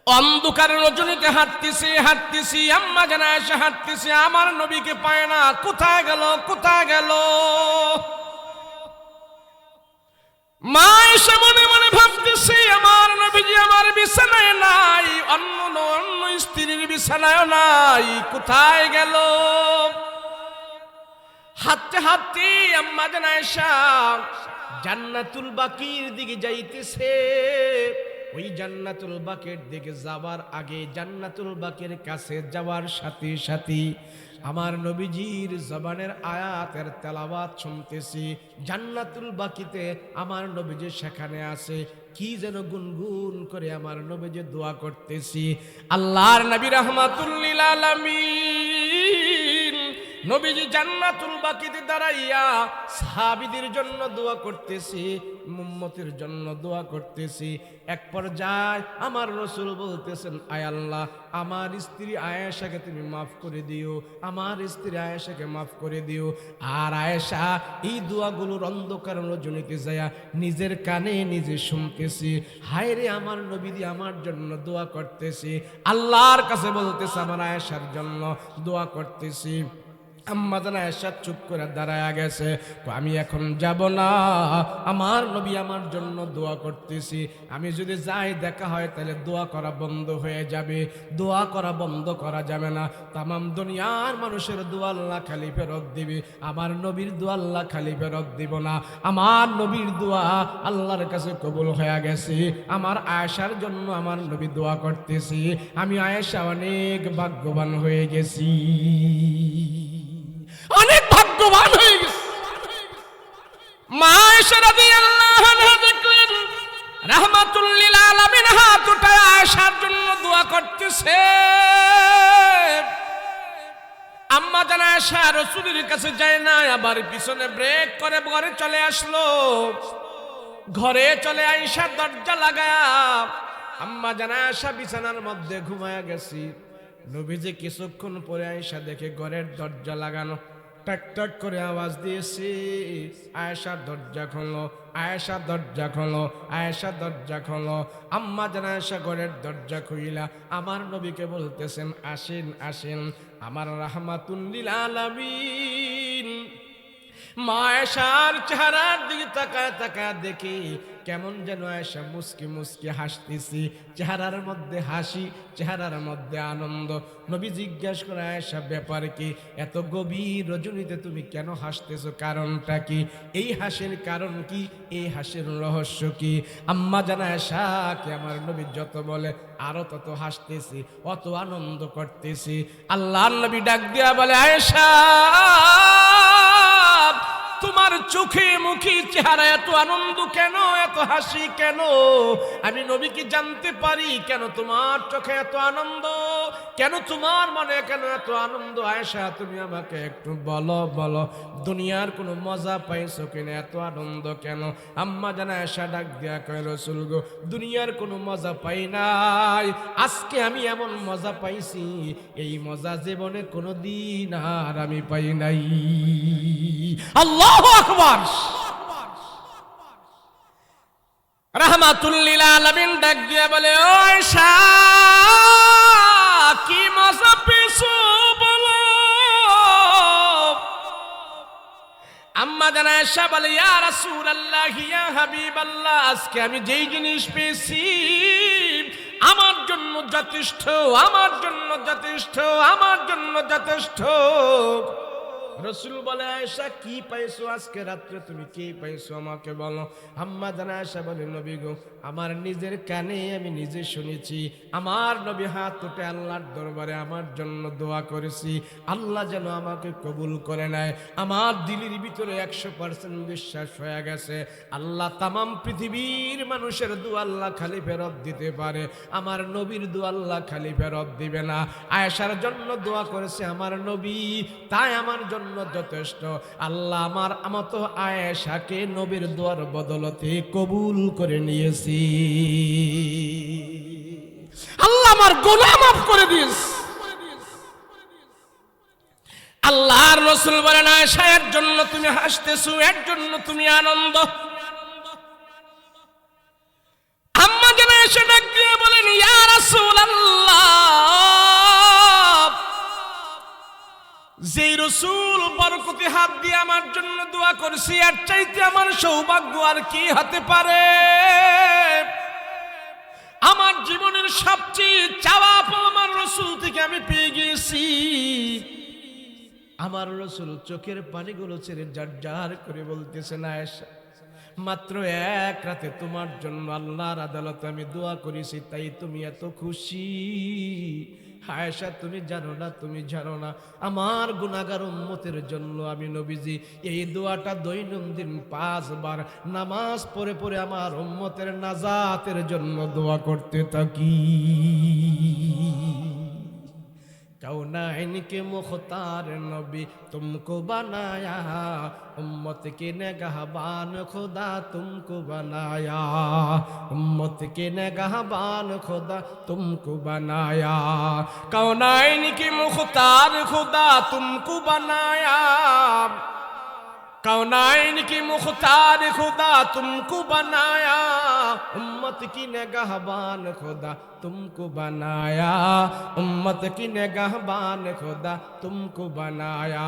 অন্ধকার রজনীতে হাঁটতেছি আম্মা জান আয়েশা হাঁটতেছে, আমার নবীকে পায় না, কোথায় গেল। মা এসে মনে মনে ভাবতেছে আমার নবীজি আমার বিছানায় নাই, অন্য স্ত্রীর বিছানায় নাই, কোথায় গেল। হাঁটতে আম্মা জান আয়েশা জান্নাতুল বাকির দিকে যাইতেছে। ওই জান্নাতুল বাকির দিকে যাবার আগে, জান্নাতুল বাকির কাছে যাওয়ার সাথে সাথে আমার নবীজির জবানের আয়াতের তেলাওয়াত শুনতেছি। জান্নাতুল বাকিতে আমার নবীজি সেখানে আছে, কি যেন গুনগুন করে আমার নবীজি দোয়া করতেছি। আল্লাহর নবী রাহমাতুল লিল আলামিন নবীজি জান্নাতুল বাকিতে দাঁড়াইয়া সাহাবীদের জন্য দোয়া করতেছি, উম্মতের জন্য দোয়া করতেছি। এক পর্যায়ে আমার রাসূল বলতেছেন, আয় আল্লাহ, আমার স্ত্রী আয়েশাকে তুমি মাফ করে দিও, আমার স্ত্রী আয়েশাকে মাফ করে দিও। আর আয়েশা এই দোয়াগুলোর অন্ধকার রজনীতে যায় নিজের কানে নিজে শুনতেছি। হায় রে, আমার নবীজি আমার জন্য দোয়া করতেছি, আল্লাহর কাছে বলতেছে আমার আয়েশার জন্য দোয়া করতেছি। আম্মা জান আয়েশা চুপ করে দাঁড়ায় গেছে। আমি এখন যাব না, আমার নবী আমার জন্য দোয়া করতেছি, আমি যদি যাই দেখা হয় তাহলে দোয়া করা বন্ধ হয়ে যাবে, দোয়া করা বন্ধ করা যাবে না। তামাম দুনিয়ার মানুষের দোয়া আল্লাহ খালি ফেরত দিবে, আমার নবীর দোয়া আল্লাহ খালি ফেরত দিব না। আমার নবীর দোয়া আল্লাহর কাছে কবুল হয়ে গেছে। আমার আয়েশার জন্য আমার নবী দোয়া করতেছি, আমি আয়েশা অনেক ভাগ্যবান হয়ে গেছি, অনেক ভাগ্যবান হয়ে গেছে। মা আয়েশা রাদিয়াল্লাহু আনহা দেখলেন রাহমাতুল লিল আলামিন হাত উঠায় আয়েশার জন্য দোয়া করতেছে। আম্মা জান আয়েশা রাসূলের কাছে যায় না, আবার পিছনে ব্রেক করে ঘরে চলে আসলো। ঘরে চলে আয়েশা দরজা লাগায়া আম্মা জান আয়েশা বিছানার মধ্যে ঘুমায়া গেছি। নবীজি কিছুক্ষণ পরে আয়েশা দেখে ঘরের দরজা লাগানো, টাক টাক করে আওয়াজ দিয়েছে, আয়েশা দরজা খোলো, আয়েশা দরজা খোলো, আয়েশা দরজা খোলো। আম্মা জান আয়েশা ঘরের দরজা খুইলা আমার নবীকে বলতেছেন, আসেন আসেন। আমার রাহমাতুল লিল আলামিন মা আয়েশার চেহারার দিকে তাকায় দেখি কেমন যেন আয়েশা মুস্কি মুস্কি হাসতেছি, চেহারার মধ্যে হাসি, চেহারার মধ্যে আনন্দ। নবী জিজ্ঞাসা করে, আয়েশা ব্যাপার কি, এত গভীর রজনীতে তুমি কেন হাসতেছো, কারণটা কি, এই হাসির কারণ কি, এই হাসির রহস্য কি? আম্মা জান আয়েশাকে আমার নবী যত বলে আরো তত হাসতেছি, অত আনন্দ করতেছি। আল্লাহর নবী ডাক দিয়া বলে, আয়েশা তোমার চোখে মুখে চেহারা এত আনন্দ কেন, এত হাসি কেন? আমি নবী কি জানতে পারি কেন তোমার চোখে এত আনন্দ, কেন তোমার মনে কেন এত আনন্দ? আয়েশা তুমি আমাকে একটু বলো, দুনিয়ার কোনো মজা পাইছো কিনা, এত আনন্দ কেন? আম্মা জান আয়েশা ডাক দিয়া কয়, রাসূল গো, দুনিয়ার কোনো মজা পাই নাই, আজকে আমি এমন মজা পাইছি, এই মজা জীবনে কোনোদিন আর আমি পাই নাই। আল্লাহু আকবার। রাহমাতুল লিল আলামিন ডাক দিয়া বলে, ও আয়েশা কি মজা পেয়েছো বলো। আম্মা জান আয়েশা বলে, ইয়া রাসূলুল্লাহ, ইয়া হাবিবাল্লাহ, আজকে আমি যেই জিনিস পেয়েছি আমার জন্য যথেষ্ট, আমার জন্য যথেষ্ট, আমার জন্য যথেষ্ট। রাসূল বলে, আয়েশা কি পাইছো আজকে রাত্রে, তুমি কি পাইছো আমাকে বলো। আম্মা জান আয়েশা বলে, নবী গো, আমার নিজের কানে আমি নিজে শুনেছি, আমার নবী হাত উঠে আল্লাহর দরবারে আমার জন্য দোয়া করেছি, আল্লাহ যেন আমাকে কবুল করে নেয়। আমার দিলের ভিতরে 100% বিশ্বাস হয়ে গেছে আল্লাহ তামাম পৃথিবীর মানুষের দোয়া আল্লাহ খালি ফেরত দিতে পারে, আমার নবীর দোয়া আল্লাহ খালি ফেরত দিবে না। আয়েশার জন্য দোয়া করেছে আমার নবী, তাই আমার জন্য যথেষ্ট। আল্লাহ আমার মতো আয়েশাকে নবীর দোয়ার বদলতে কবুল করে নিয়েছি, আল্লাহ আমার গুনাহ মাফ করে দিয়েছে। আল্লাহর রাসূল বলেন, আয়েশা এর জন্য তুমি হাসতেছো, এর জন্য তুমি আনন্দ। আম্মা জান আয়েশা ডাক দিয়ে বলেন, ইয়া রাসূল রাসূল বরকতি হাত দিয়ে আমার জন্য দোয়া করছি, আর চাইতে আমার সৌভাগ্য আর কি হতে পারে? আমার জীবনের সবচেয়ে চাওয়া পাওয়া আমার রাসূল থেকে আমি পেয়ে গেছি। আমার রাসূল চোখের পানিগুলো ছেড়ে জারজার করে বলতেছেন, আয়েশা মাত্র এক রাতে তোমার জন্য আল্লাহর আদালতে আমি দোয়া করেছি, তাই তুমি এত খুশি? আয়েশা তুমি জানো না আমার গুনাহগার উম্মতের জন্য আমি নবীজি এই দোয়াটা দৈনন্দিন 5 বার নামাজ পড়ে পড়ে আমার উম্মতের নাজাতের জন্য দোয়া করতে থাকি। कौनाइन के मुख्तार नबी तुमको बनाया, उम्मत के निगहबान खुदा तुमको बनाया, उम्मत के निगहबान खुदा तुमको बनाया, कौनाइन के मुख्तार खुदा तुमको बनाया, कौनाइन की मुख्तार खुदा तुमको बनाया, उम्मत की निगहबान खुदा तुमको बनाया, उम्मत की निगहबान खुदा तुमको बनाया,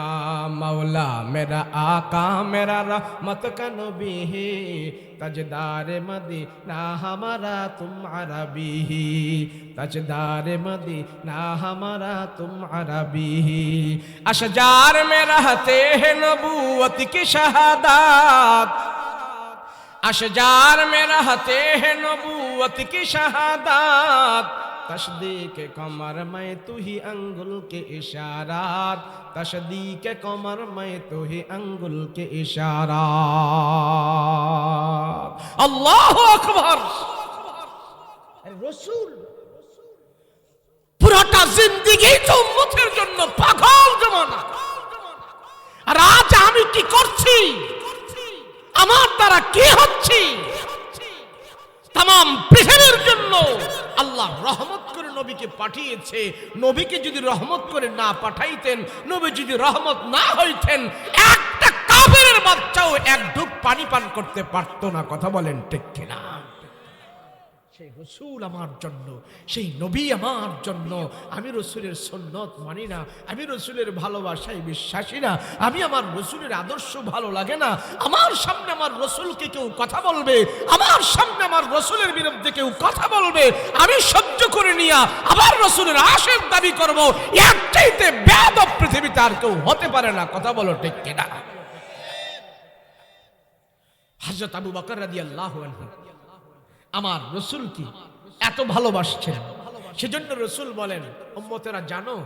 मौला मेरा आका मेरा रहमत का नबी है, तजदार मदीना हमारा तुम अरबी ही, तजदार मदीना हमारा तुम अरबी ही, अशजार में रहते हैं नबूवत की शहादत, अशजार में रहते हैं नबूवत की शहादत, तस्दीक कमर में तू ही अंगुल के इशारात, तस्दीक कमर में तू ही अंगुल के इशारात। अल्लाहु अकबर। रसूल পুরাটা জিন্দেগি তো উম্মতের জন্য পাগল জমানা, আর আজ আমি কি করছি, আমার দ্বারা কি হচ্ছে, तमाम পৃথিবীর জন্য আল্লাহ রহমত করে নবীকে পাঠিয়েছে। নবীকে যদি রহমত করে না পাঠাইতেন, নবী যদি রহমত না হইতেন, একটা কাফেরের বাচ্চাও এক ঢুক পানি পান করতে পারতো না। কথা বলেন ঠিক কিনা? সেই রসুল আমার জন্য, সেই নবী আমার জন্য। আমি রসুলের সুন্নত মানি না, আমি রসুলের ভালোবাসায় বিশ্বাসী না, আমি আমার রসুলের আদর্শ ভালো লাগে না। আমার সামনে আমার রসুলকে কেউ কথা বলবে, আমার সামনে আমার রসুলের বিরুদ্ধে কেউ কথা বলবে, আমি সহ্য করে নিয়া আবার রসুলের আশিক দাবি করব, এর চাইতে বেয়াদব পৃথিবীতে আর কেউ হতে পারে না। কথা বলো ঠিক কিনা? হযরত আবু বকর রাদিয়াল্লাহু আনহু আমার রসুলকে এত ভালোবাসছেন, সেজন্য রসুল বলেন, উম্মতেরা জানো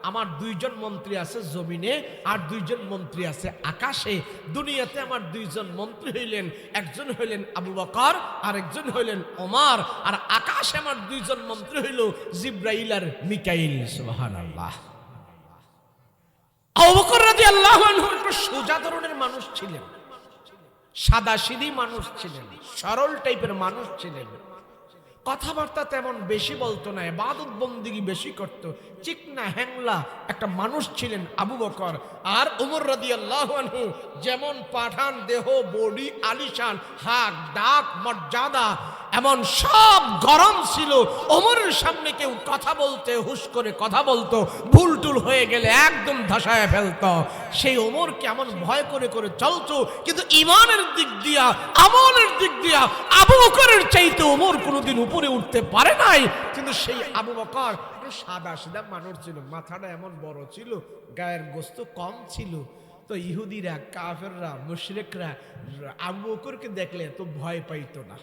আমার 2 জন মন্ত্রী আছে জমিনে আর 2 জন মন্ত্রী আছে আকাশে। দুনিয়াতে আমার 2 জন মন্ত্রী হইলেন, একজন হইলেন আবু বকর আর একজন হইলেন ওমর, আর আকাশে আমার 2 জন মন্ত্রী হইল জিব্রাইল আর মিকাইল। সুবহানাল্লাহ। আবু বকর রাদিয়াল্লাহু আনহু একটু সোজা ধরনের মানুষ ছিলেন, সাদাসিধী মানুষ ছিলেন, সরল টাইপের মানুষ ছিলেন, কথাবার্তা তেমন বেশি বলতো না, ইবাদত বন্দেগী বেশি করত, চিকনা হ্যাংলা একটা মানুষ ছিলেন আবু বকর। আর ওমর রাদিয়াল্লাহু আনহু যেমন পাঠান দেহ, বডি আলিশান, হাক ডাক মর্যাদা এমন সব গরম ছিল। ওমরের সামনে কেউ কথা বলতে হুশ করে কথা বলতো, ভুল টুল হয়ে গেলে একদম ধসায় ফেলতো। সেই ওমর কেমন ভয় করে করে চলতো, কিন্তু ইমানের দিক দিয়া, আমলের দিক দিয়া আবু বকরের চাইতে ওমর কোনোদিন উপরে উঠতে পারে নাই। কিন্তু সেই আবু বকর সাদা সিধা মানুষ ছিল, মাথাটা এমন বড় ছিল, গায়ের গোস্ত কম ছিল। তো ইহুদিরা, কাফেররা, মুশরিকরা আবু বকরকে দেখলে তো ভয় পাইতো না।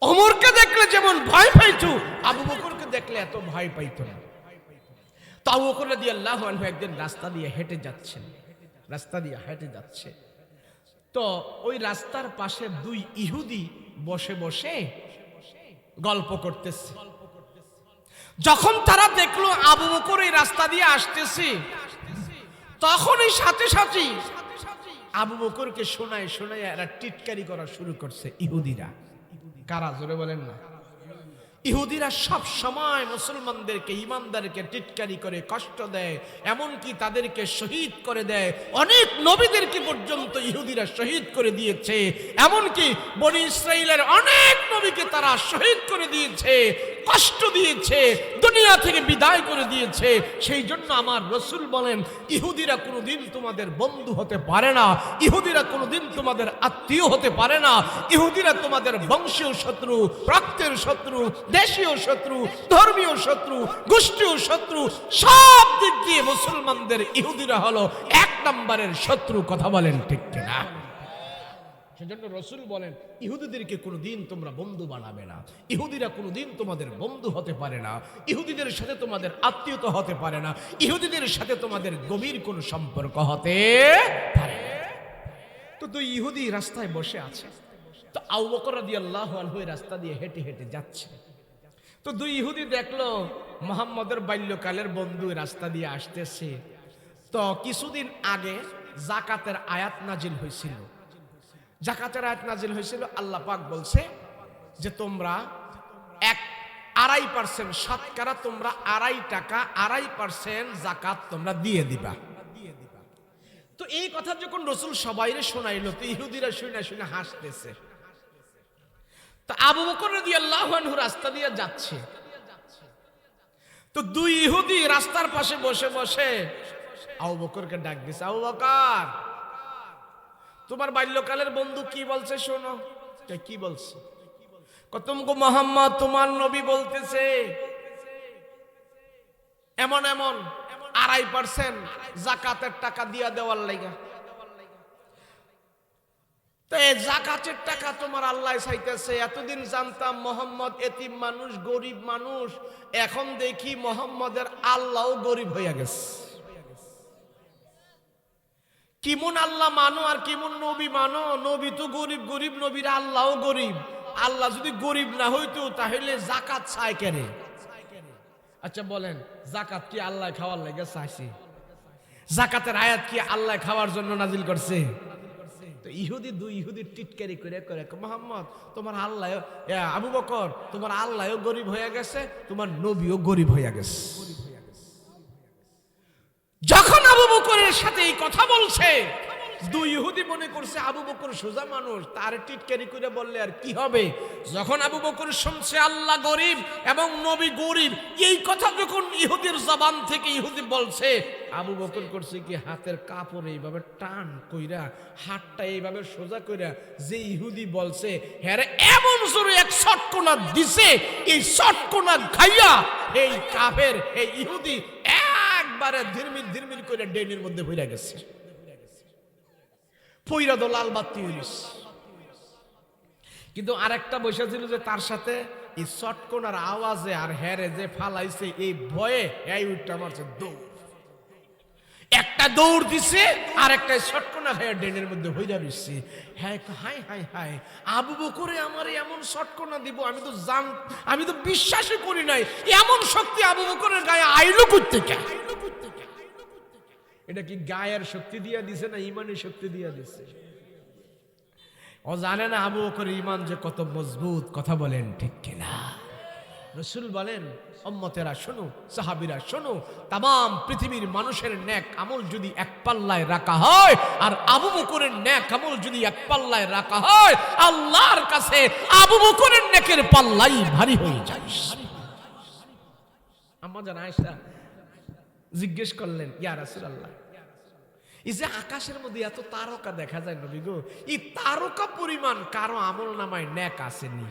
ওমরকে দেখলে যেমন ভয় পাইতো, আবু বকরকে দেখলে এত ভয় পাইতো না। তো আবু বকর রাদিয়াল্লাহু আনহু একদিন রাস্তা দিয়ে হেঁটে যাচ্ছে, তো ওই রাস্তার পাশে 2 ইহুদি বসে বসে গল্প করতেছে। যখন তারা দেখলো আবু বকর এই রাস্তা দিয়ে আসতেছে, তখনই সাথে সাথে আবু বকরকে শোনায় এরা টিটকারি করা শুরু করছে। ইহুদিরা কারা? জোরে বলেন না। ইহুদিরা সব সময় মুসলমানদেরকে, ইমানদারকে টিটকারি করে কষ্ট দেয়, এমনকি তাদেরকে শহীদ করে দেয়। অনেক নবীদেরকে পর্যন্ত ইহুদিরা শহীদ করে দিয়েছে, এমনকি বনি ইসরাইলের অনেক নবীকে তারা শহীদ করে দিয়েছে। কষ্ট দিয়েছে, দুনিয়া থেকে বিদায় করে দিয়েছে। সেই জন্য আমার রাসূল বলেন, ইহুদিরা কোনোদিন তোমাদের বন্ধু হতে পারে না, ইহুদিরা কোনোদিন তোমাদের আত্মীয় হতে পারে না, ইহুদিরা তোমাদের বংশীয় শত্রু, রক্তের শত্রু, দেশীয় শত্রু, ধর্মীয় শত্রু, গোষ্ঠীয় শত্রু, সব দিক দিয়ে মুসলমানদের ইহুদিরা হলো এক নম্বরের শত্রু। কথা বলেন ঠিক কিনা? সেজন্য রাসূল বলেন, ইহুদিদেরকে কোনোদিন তোমরা বন্ধু বানাবে না, ইহুদিরা কোনোদিন তোমাদের বন্ধু হতে পারে না, ইহুদিদের সাথে তোমাদের আত্মীয়তা হতে পারে না, ইহুদিদের সাথে তোমাদের গভীর কোনো সম্পর্ক হতে পারে না। তো দুই ইহুদি রাস্তায় বসে আছে, তো আবু বকর রাদিয়াল্লাহু আনহু রাস্তা দিয়ে হেঁটে হেঁটে যাচ্ছে। তো দুই ইহুদি দেখলো মুহাম্মদের বাল্যকালের বন্ধু রাস্তা দিয়ে আসতেছে। তো কিছুদিন আগে যাকাতের আয়াত নাজিল হয়েছিল, যাকাতের আয়াত নাজিল হয়েছিল। আল্লাহ পাক বলছে যে তোমরা 2.5% শতকরা, তোমরা 2.5 টাকা 2.5% যাকাত তোমরা দিয়ে দিবা। তো এই কথা যখন রাসূল সবাইরে শোনাইলো, তো ইহুদিরা শুনে শুনে হাসতেছে। তো আবু বকর রাদিয়াল্লাহু আনহু রাস্তা দিয়ে যাচ্ছে। তো দুই ইহুদি রাস্তার পাশে বসে বসে আবু বকরকে ডাক দিছে, আবু বকর, তোমার বাল্যকালের বন্ধু কি বলছে শোনো। কি বলছে? তুমকো মুহাম্মদ তোমার নবী বলতেছে এমন এমন 2.5% যাকাতের টাকা দিয়া দেওয়ার লাগা। তো এই যাকাতের টাকা তোমার আল্লাহ চাইতেছে। এতদিন জানতাম মুহাম্মদ এতিম মানুষ, গরিব মানুষ, এখন দেখি মুহাম্মদের আল্লাহও গরিব হয়ে গেছে। কিমন আল্লাহ মানো আর কিমন নবী মানো? নবী তো গরিব, গরিব নবীর আল্লাহও গরিব। আল্লাহ যদি গরিব না হইতো তাহলে যাকাত চায় কেন? আচ্ছা বলেন, যাকাত কি আল্লাহ খাওয়ার লাগে চাইছে? যাকাতের আয়াত কি আল্লাহ খাওয়ার জন্য নাজিল করছে? তো ইহুদি দুই ইহুদি টিটকারি করে করে, মুহাম্মদ তোমার আল্লাহ, আবু বকর তোমার আল্লাহও গরিব হয়ে গেছে, তোমার নবীও গরিব হয়ে গেছে। যখন আবু বকরের সাথে এই কথা বলছে, দুই ইহুদি মনে করছে আবু বকর সোজা মানুষ, তার টিটকারি করে বললে আর কি হবে। যখন আবু বকর শুনছে আল্লাহ গরিব এবং নবী গরিব, এই কথা যখন ইহুদির জবান থেকে ইহুদি বলছে, আবু বকর করছে কি হাতের কাপড় এইভাবে টান কইরা, হাতটা এইভাবে সোজা কইরা, যে ইহুদি বলছে হ্যাঁ এমন জোরে এক শটকোনা দিছে, এই শটকোনা খাইয়া এই কাফের এই ইহুদি একবারে ধীরমির ধীরমির করে ডেনির মধ্যে পইরা গেছে। পইরা তো লাল বাতি হইস। কিন্তু আরেকটা বসে ছিল যে তার সাথে এই শটকোনার আওয়াজে আর হেরে যে ফালাইছে এই ভয়ে এই উঠটা মারছে দৌড়। একটা দৌড় দিছে আর একটা শটকোনা খাইয়া ডেনের মধ্যে হইয়া দিচ্ছে। হ্যাঁ, হাই হাই হাই, আবু বকরে আমার এমন শটকোনা দিব, আমি তো বিশ্বাসই করি নাই এমন শক্তি আবু বকরের গায়ে আইলো করতে। এটা কি গায়ের শক্তি দিয়া দিছে না ইমানের শক্তি দিয়া দিছে? ও জানে না আবু বকরের ইমান যে কত মজবুত। কথা বলেন ঠিক কিনা? রাসূল বলেন, উম্মতেরা শোনো, সাহাবীরা শোনো, তাম পৃথিবীর মানুষের নেক আমল যদি এক পাল্লায় রাখা হয় আর আবু বকরের নেক আমল যদি এক পাল্লায় রাখা হয়, আল্লাহর কাছে আবু বকরের নেকের পাল্লাই ভারী হয়ে যায়। আম্মা জান আয়েশা জিজ্ঞেস করলেন, ইয়া রাসূলুল্লাহ, এই যে আকাশের মধ্যে এত তারকা দেখা যায় নবী গো, এই তারকা পরিমাণ কারো আমল নামায় নেক আসেনি।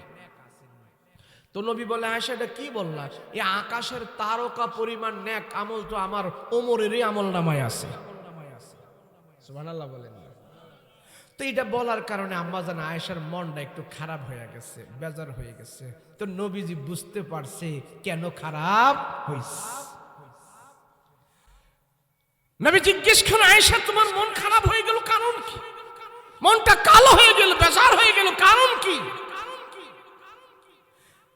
তো নবী বলে, আয়েশা এটা কি বললা? এই আকাশের তারকা পরিমাণ নেক আমল তো আমার ওমরেরই আমল নামায় আছে। সুবহানাল্লাহ বলেন। তো এটা বলার কারণে আম্মা জান আয়েশার মনটা একটু খারাপ হয়ে গেছে, বেজার হয়ে গেছে। তো নবীজি বুঝতে পারছে কেন খারাপ হইছে। নবী জিজ্ঞেস করেন, আয়েশা তোমার মন খারাপ হয়ে গেল কারণ কি? মনটা কালো হয়ে গেল, বেজার হয়ে গেল, কারণ কি?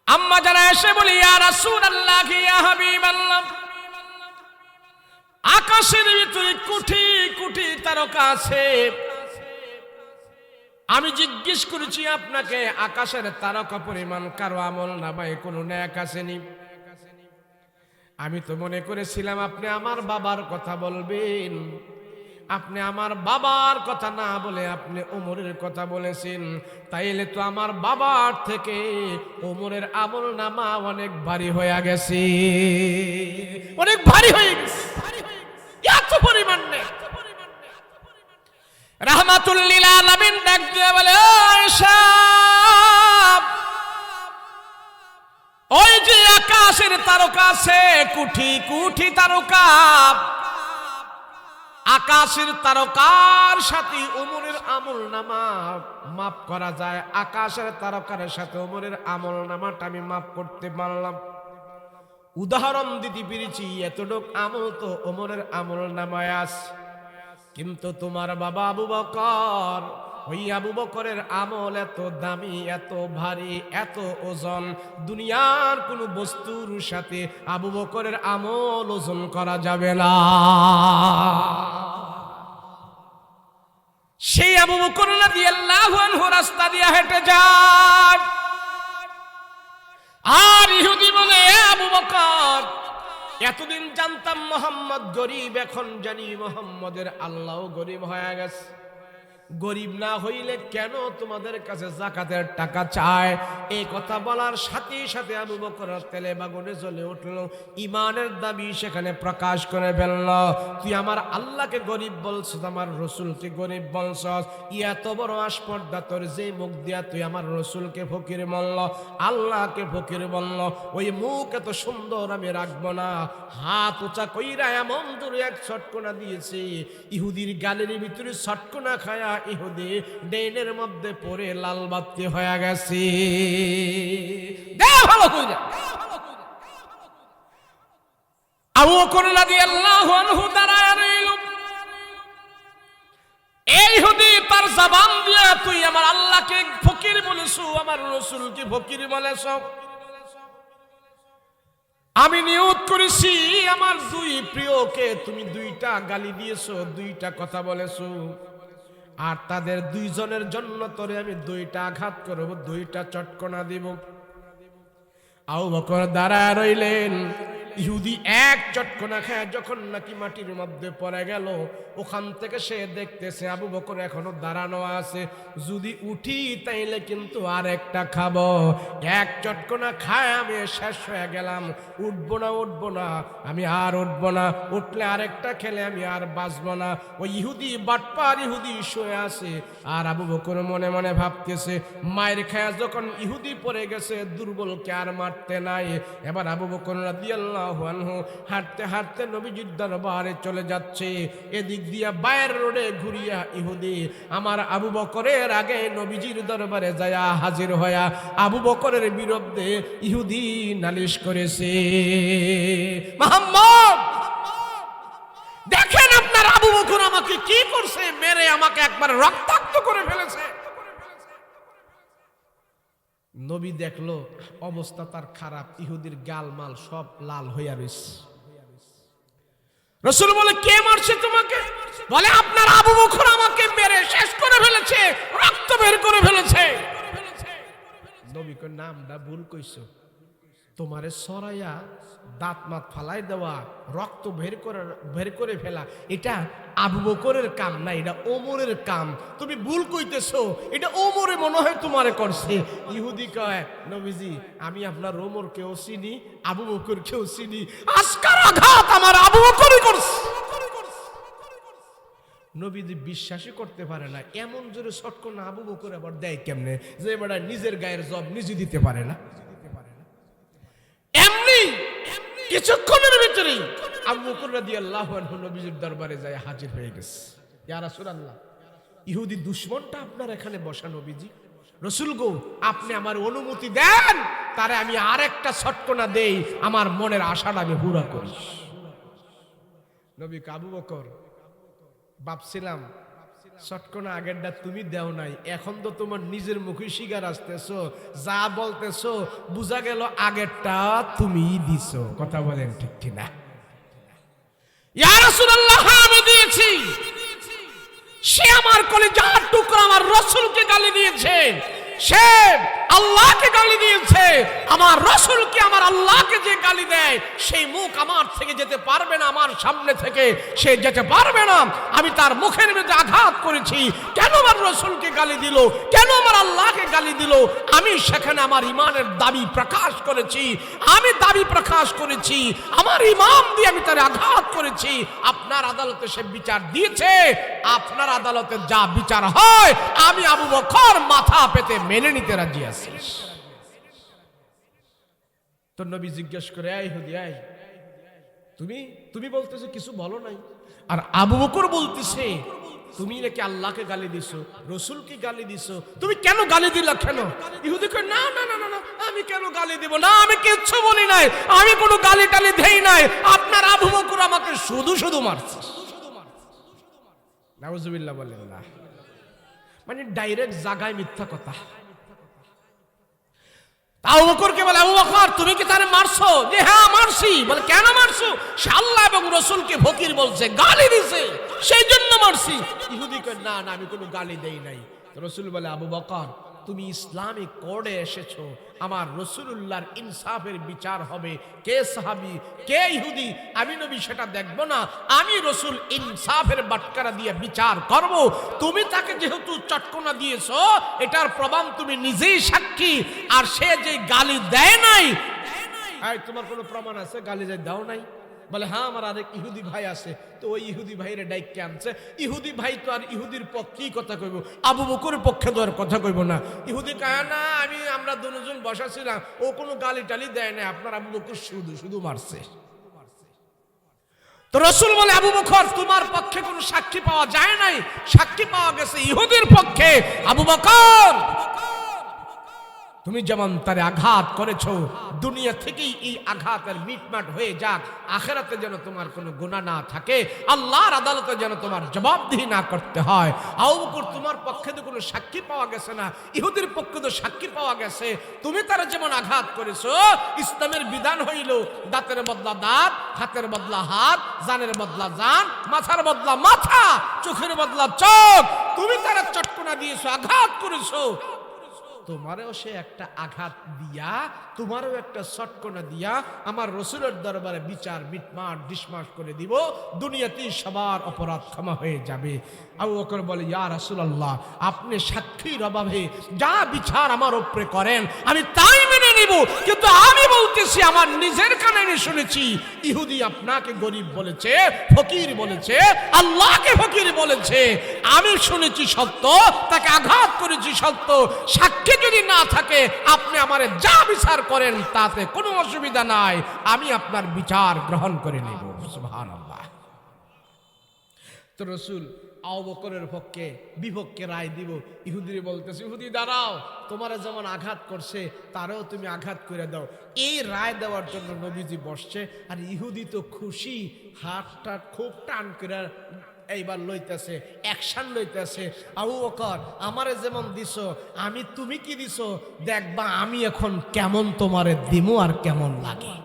আম্মা জান আয়েশা বলে, ইয়া রাসূলুল্লাহ, ইয়া হাবিবাল্লাহ, আকাশের ভিতরে কোটি কোটি তারকা আছে। আমি জিজ্ঞেস করেছি আপনাকে, আকাশের তারকা পরিমাণ কারো আমল নামায় কোনো নেক আসেনি। আমি তো মনে করেছিলাম আপনি আমার বাবার কথা বলবেন। আপনি আমার বাবার কথা না বলে আপনি ওমরের কথা বলেছেন, তাইলে তো আমার বাবার থেকে ওমরের আমলনামা অনেক ভারী হয়ে গেছে, অনেক ভারী হয়ে গেছে, এত পরিমাণ নেই। রাহমাতুল লিল আলামিন ডাক দিয়ে বলে, আয়েশা, ওই যে আকাশের তারকা আছে, কোটি কোটি তারকা, আকাশের তারকার সাথে ওমরের আমলনামা মাফ করা যায়, আকাশের তারকার সাথে ওমরের আমলনামাটা আমি মাফ করতে পারলাম। উদাহরণ দিতে পেরেছি, এতটুক আমল তো ওমরের আমলনামায় আছে। কিন্তু তোমার বাবা আবু বকর, ওই আবু বকরের আমল এত দামি, এত ভারী, এত ওজন, দুনিয়ার কোন বস্তুর সাথে আবু বকরের আমল ওজন করা যাবে না। সেই আবু বকর রাদিয়াল্লাহু আনহু রাস্তা দিয়ে হেঁটে যান, আর ইহুদি বলে, আবু বকর, এতদিন জানতাম মোহাম্মদ গরিব, এখন জানি মোহাম্মদের আল্লাহ গরিব হয়ে গেছে। গরিব না হইলে কেন তোমাদের কাছে যাকাতের টাকা চায়? এই কথা বলার সাথে সাথে আবু বকর তেলে বাগুনে জ্বলে উঠল, ইমানের দাবি সেখানে প্রকাশ করে ফেলল। তুই আমার আল্লাহকে গরিব বলছিস, আমার রসুলকে গরিব বলছস, এত বড় আসপর্দা তোর, যে মুখ দিয়া তুই আমার রসুলকে ফকির বলল, আল্লাহকে ফকির বলল, ওই মুখ এত সুন্দর আমি রাখবো না। হাত উঁচা কইরা এমন জোরে এক ছটকনা দিয়েছে, ইহুদির গালের ভিতরে ছটকনা খায়া ইহুদি ডেনের মধ্যে পড়ে লাল বাতি হয়ে গেছে। ভালো কইরা আবু বকর রাদিয়াল্লাহু আনহু দাঁড়ায় রইল। এই ইহুদি তার জবান দিয়া, তুই আমার আল্লাহকে ফকির বলেছো, আমার রাসূলকে ফকির বলেছো। আমি নিয়ত করেছি আমার দুই প্রিয়কে তুমি দুইটা গালি দিয়েছো, দুইটা কথা বলেছো, আর তাদের দুইজনের জন্য তোরে আমি দুইটা আঘাত করব, দুইটা চটকনা দিব। আবু বকর দাঁড়ায় রইলেন। ইহুদি এক চটকনা খায় যখন নাকি মাটির মধ্যে পড়ে গেল, ওখান থেকে সে দেখতেছে আবু বকর এখনো দাঁড়ানো আছে, যদি উঠি তাইলে কিন্তু আর একটা খাবো। এক চটকনা খায় আমি শেষ হয়ে গেলাম, উঠবো না, উঠবো না, আমি আর উঠবো না, উঠলে আরেকটা খেলে আমি আর বাঁচবো না। ওই ইহুদি বাটপার ইহুদি শুয়ে আছে, আর আবু বকর মনে মনে ভাবতেছে, মায়ের খায়া যখন ইহুদি পড়ে গেছে, দুর্বলকে আর মারতে নাই। এবার আবু বকর রাদিয়াল্লাহু আনহু হাঁটতে হাঁটতে নবীজির দরবারে চলে যাচ্ছে। এদিক দিয়া বাইর রোডে ঘুরিয়া ইহুদি আমার আবু বকরের আগে নবীজির দরবারে যায়া হাজির হইয়া আবু বকরের বিরুদ্ধে ইহুদি নালিশ করেছে। মুহাম্মদ, দেখেন আপনার আবু বকর আমাকে কি করছে, মেরে আমাকে একবার রক্তাক্ত করে ফেলেছে। নবী দেখলো অবস্থা তার খারাপ, ইহুদির গালমাল সব লাল হইয়া রয়েছে। রাসূল বলে, কে মারছে তোমাকে? বলে, আপনার আবু বকর আমাকে মেরে শেষ করে ফেলেছে, রক্ত বের করে ফেলেছে। নবী কয়, নামটা ভুল কইছো, তোমারে সরাইয়া দাঁত মাত ফালাই দেওয়া, রক্ত বের করে ফেলা, এটা আবু বকরের কাম না, এটা ওমরের কাম, তুমি ভুল কইতেছো, এটা ওমরে মনে হয় তোমারে করছে। ইহুদি কয়, নবীজি আমি আপনার ওমরকেও চিনি, আবু বকরকেও চিনি, আজকার আঘাত আমার আবু বকরই করছে। নবীজি বিশ্বাসই করতে পারে না, এমন জোরে শটকনা আবু বকর আবার দেয় কেমনে, যে বেটা নিজের গায়ের জব নিজে দিতে পারে না। এমনি কিছুক্ষণের ভিতরেই আবু বকর রাদিয়াল্লাহু আনহু নবীজির দরবারে যায় হাজির হয়ে গেছে। ইয়া রাসূলুল্লাহ, ইহুদি দুশমনটা আপনার এখানে বসা, নবীজি রাসূল গো, আপনি আমার অনুমতি দেন, তারে আমি আরেকটা ছটকনা দেই, আমার মনের আশাটা আমি পুরা করি। নবী আবু বকর, ভাবছিলাম ছটকনা আগেরটা তুমি দেও নাই, এখন তো তোমার নিজের মুখে শিকার আসতেছো, যা বলতেছো বুঝা গেল আগেরটা তুমি দিছো। কথা বলেন ঠিক কিনা? ইয়া রাসূলুল্লাহ, আমি দিয়েছি। সে আমার কলিজার টুকরা আমার রাসূলকে গালি দিয়েছে, সে আল্লাহকে গালি দিয়েছে। আমার রাসূলকে, আমার আল্লাহকে যে গালি দেয় সেই মুখ আমার থেকে যেতে পারবে না, আমার সামনে থেকে সে যেতে পারবে না। আমি তার মুখের মধ্যে আঘাত করেছি। কেন আমার রাসূলকে গালি দিল, কেন আমার আল্লাহকে গালি দিল? আমি সেখানে আমার ঈমানের দাবি প্রকাশ করেছি, আমি দাবি প্রকাশ করেছি, আমার ঈমান দিয়ে আমি তার আঘাত করেছি। আপনার আদালতে সে বিচার দিয়েছে, আপনার আদালতে যা বিচার হয় আমি আবু বকর মাথা পেতে মেনে নিতে রাজি আছি। তো নবী জিজ্ঞেস করে, এই ইহুদি, এই তুমি বলতেছো কিছু বলো নাই, আর আবু বকর বলতেছে তুমি নাকি আল্লাহকে গালি দিছো, রাসূলকে গালি দিছো, তুমি কেন গালি দিলা? কেন? ইহুদি কয়, না না না না, আমি কেন গালি দিব? না, আমি কিচ্ছু বলি নাই, আমি কোনো গালি টালি দেই নাই, আপনার আবু বকর আমাকে শুধু শুধু মারছে। নাউজুবিল্লাহ বলেন না, মানে ডাইরেক্ট জায়গায় মিথ্যা কথা। আবু বকরকে বলে, আবু বকর তুমি কি তারে মারছো? যে হ্যাঁ মারছি। বলে কেন মারছো? সে আল্লাহ এবং রাসূলকে ফকির বলছে, গালি দিছে, সেই জন্য মারছি। ইহুদি কয়, না না, আমি কোনো গালি দেই নাই। রাসূল বলে, আবু বকর তুমি ইসলামিক কোডে এসেছো, আমার রাসূলুল্লাহর ইনসাফের বিচার হবে। কে সাহাবী কে ইহুদি আমি নবী সেটা দেখব না, আমি রাসূল ইনসাফের বাটখারা দিয়ে বিচার করব। তুমি তাকে যেহেতু চটকনা দিয়েছো, এটার প্রমাণ তুমি নিজেই সাক্ষী। আর সে যে গালি দেয় নাই, তোমার কোনো প্রমাণ আছে গালি যে দাও নাই? বলে হ্যাঁ, আমার আরেক ইহুদি ভাই আছে। তো ওই ইহুদি ভাইরে ডাইকে আনছে। ইহুদি ভাই তো আর ইহুদির পক্ষেই কথা কইব, আবু বকরের পক্ষে তো আর কথা কইব না। ইহুদি কয়, না আমরা দুজন বসা ছিলাম, ও কোনো গালি টালি দেয় না, আপনার আবু বকর শুধু শুধু মারছে। তো রাসূল বলে, আবু বকর তোমার পক্ষে কোনো সাক্ষী পাওয়া যায় নাই, সাক্ষী পাওয়া গেছে ইহুদির পক্ষে। আবু বকর তুমি যেমন তারে আঘাত করেছো, দুনিয়া থেকেই এই আঘাতের মিটমাট হয়ে যাক, আখিরাতে যেন তোমার কোনো গুনাহ না থাকে, আল্লাহর আদালতে যেন তোমার জবাবদিহি না করতে হয়। আবু বকর তোমার পক্ষে তো কোনো সাক্ষী পাওয়া গেছে না, ইহুদির পক্ষে তো সাক্ষী পাওয়া গেছে। তুমি তারা যেমন আঘাত করেছো, ইসলামের বিধান হইল দাঁতের বদলা দাঁত, হাতের বদলা হাত, জানের বদলা জান, মাথার বদলা মাথা, চোখের বদলা চোখ। তুমি তারা চটকনা দিয়েছো, আঘাত করেছো, তোমারও সে একটা আঘাত দিয়া, তোমারও একটা চটকনা দিয়া আমার রাসূলের দরবারে বিচার মিটমাট ডিসমাট করে দিব, দুনিয়াতেই সবার অপরাধ ক্ষমা হয়ে যাবে। আবু বকর বলে, ইয়া রাসূলুল্লাহ আপনি সাক্ষীর অভাবে যা বিচার আমার উপরে করেন আমি তাই মেনে নিব, কিন্তু আমি বলতেছি আমার নিজের কানে শুনেছি ইহুদি আপনাকে গরিব বলেছে, ফকির বলেছে, আল্লাহকে ফকির বলেছে। আমি শুনেছি সত্য, তাকে আঘাত করেছি সত্য। সাক্ষী যদি না থাকে আপনি আমারে যা বিচার করেন তাতে কোনো অসুবিধা নাই, আমি আপনার বিচার গ্রহণ করে নেব। সুবহানাল্লাহ। তো রাসূল আবু বকরের পক্ষে বিপক্ষে রায় দিব। ইহুদি বলতেছে, ইহুদি দাঁড়াও, তোমারে যেমন আঘাত করছে তারও তুমি আঘাত করে দাও। এই রায় দেওয়ার জন্য নবীজি বসছে, আর ইহুদি তো খুশি, হাতটা খুব টান করে এইবার লইতেছে, অ্যাকশন লইতেছে। আবু বকর আমারে যেমন দিছো, আমি তুমি কি দিছো দেখবা আমি এখন কেমন তোমারে দিমু আর কেমন লাগে।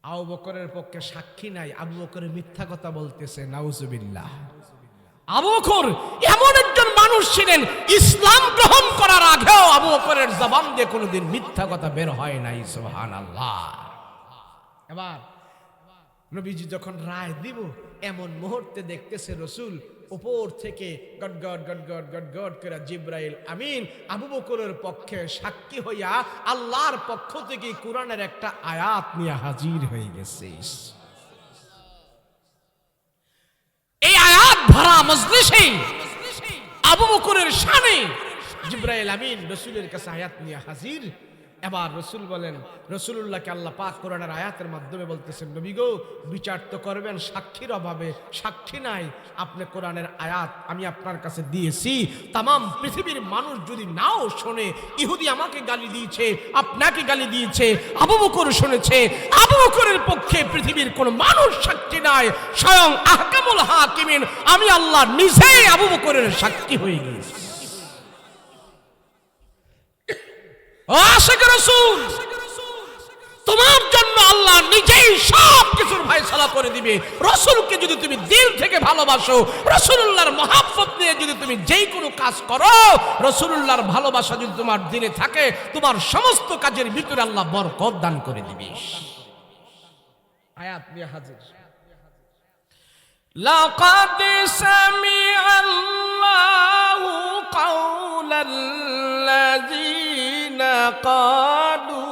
আবু বকরের পক্ষে সাক্ষী নাই, আবু বকরের মিথ্যা কথা বলতেছে। নাউজুবিল্লাহ। আবু বকর এমন একজন মানুষ ছিলেন, ইসলাম গ্রহণ করার আগেও আবু বকরের জবান দিয়ে কোনোদিন মিথ্যা কথা বের হয় নাই। সুবহানাল্লাহ। এবার নবীজি যখন রায় দিব, এমন মুহূর্তে দেখতেছে রাসূল উপর থেকে গটগট গটগট গটগট করে জিবরাইল আমিন আবু বকরের পক্ষে সাক্ষী হইয়া আল্লাহর পক্ষ থেকে কোরআনের একটা আয়াত নিয়ে হাজির হয়ে গেছে। এই আয়াত ভরা মজলিসে আবু বকরের শানে জিবরাইল আমিন রাসূলের কাছে আয়াত নিয়ে হাজির। এবার রাসূল বলেন, রাসূলুল্লাহকে আল্লাহ পাক কোরআনের আয়াতের মাধ্যমে বলতেছেন, নবী গো বিচার তো করবেন সাক্ষীর অভাবে, সাক্ষী নাই, আপনি কোরআনের আয়াত আমি আপনার কাছে দিয়েছি, তামাম পৃথিবীর মানুষ যদি নাও শোনে, ইহুদি আমাকে গালি দিয়েছে, আপনাকে গালি দিয়েছে, আবু বকর শুনেছে, আবু বকরের পক্ষে পৃথিবীর কোনো মানুষ সাক্ষী নাই, স্বয়ং আহকামুল হাকিমিন আমি আল্লাহ নিজেই আবু বকরের সাক্ষী হয়ে গেছি। আশিক রাসূল, তোমার জন্য আল্লাহ নিজেই সব কিছু কিছুর ফয়সালা করে দিবে। রাসূলকে যদি তুমি দিল থেকে ভালোবাসো, রাসূলুল্লাহর মহব্বত নিয়ে যদি তুমি যেই কোনো কাজ করো, রাসূলুল্লাহর ভালোবাসা যদি তোমার দিলে থাকে, তোমার সমস্ত কাজের ভিতরে আল্লাহ বরকত দান করে দিবে। আয়াত নিয়ে হাজির। লাকাদ সামিআল্লাহু কাওলাল্লাযীনা ক্বালু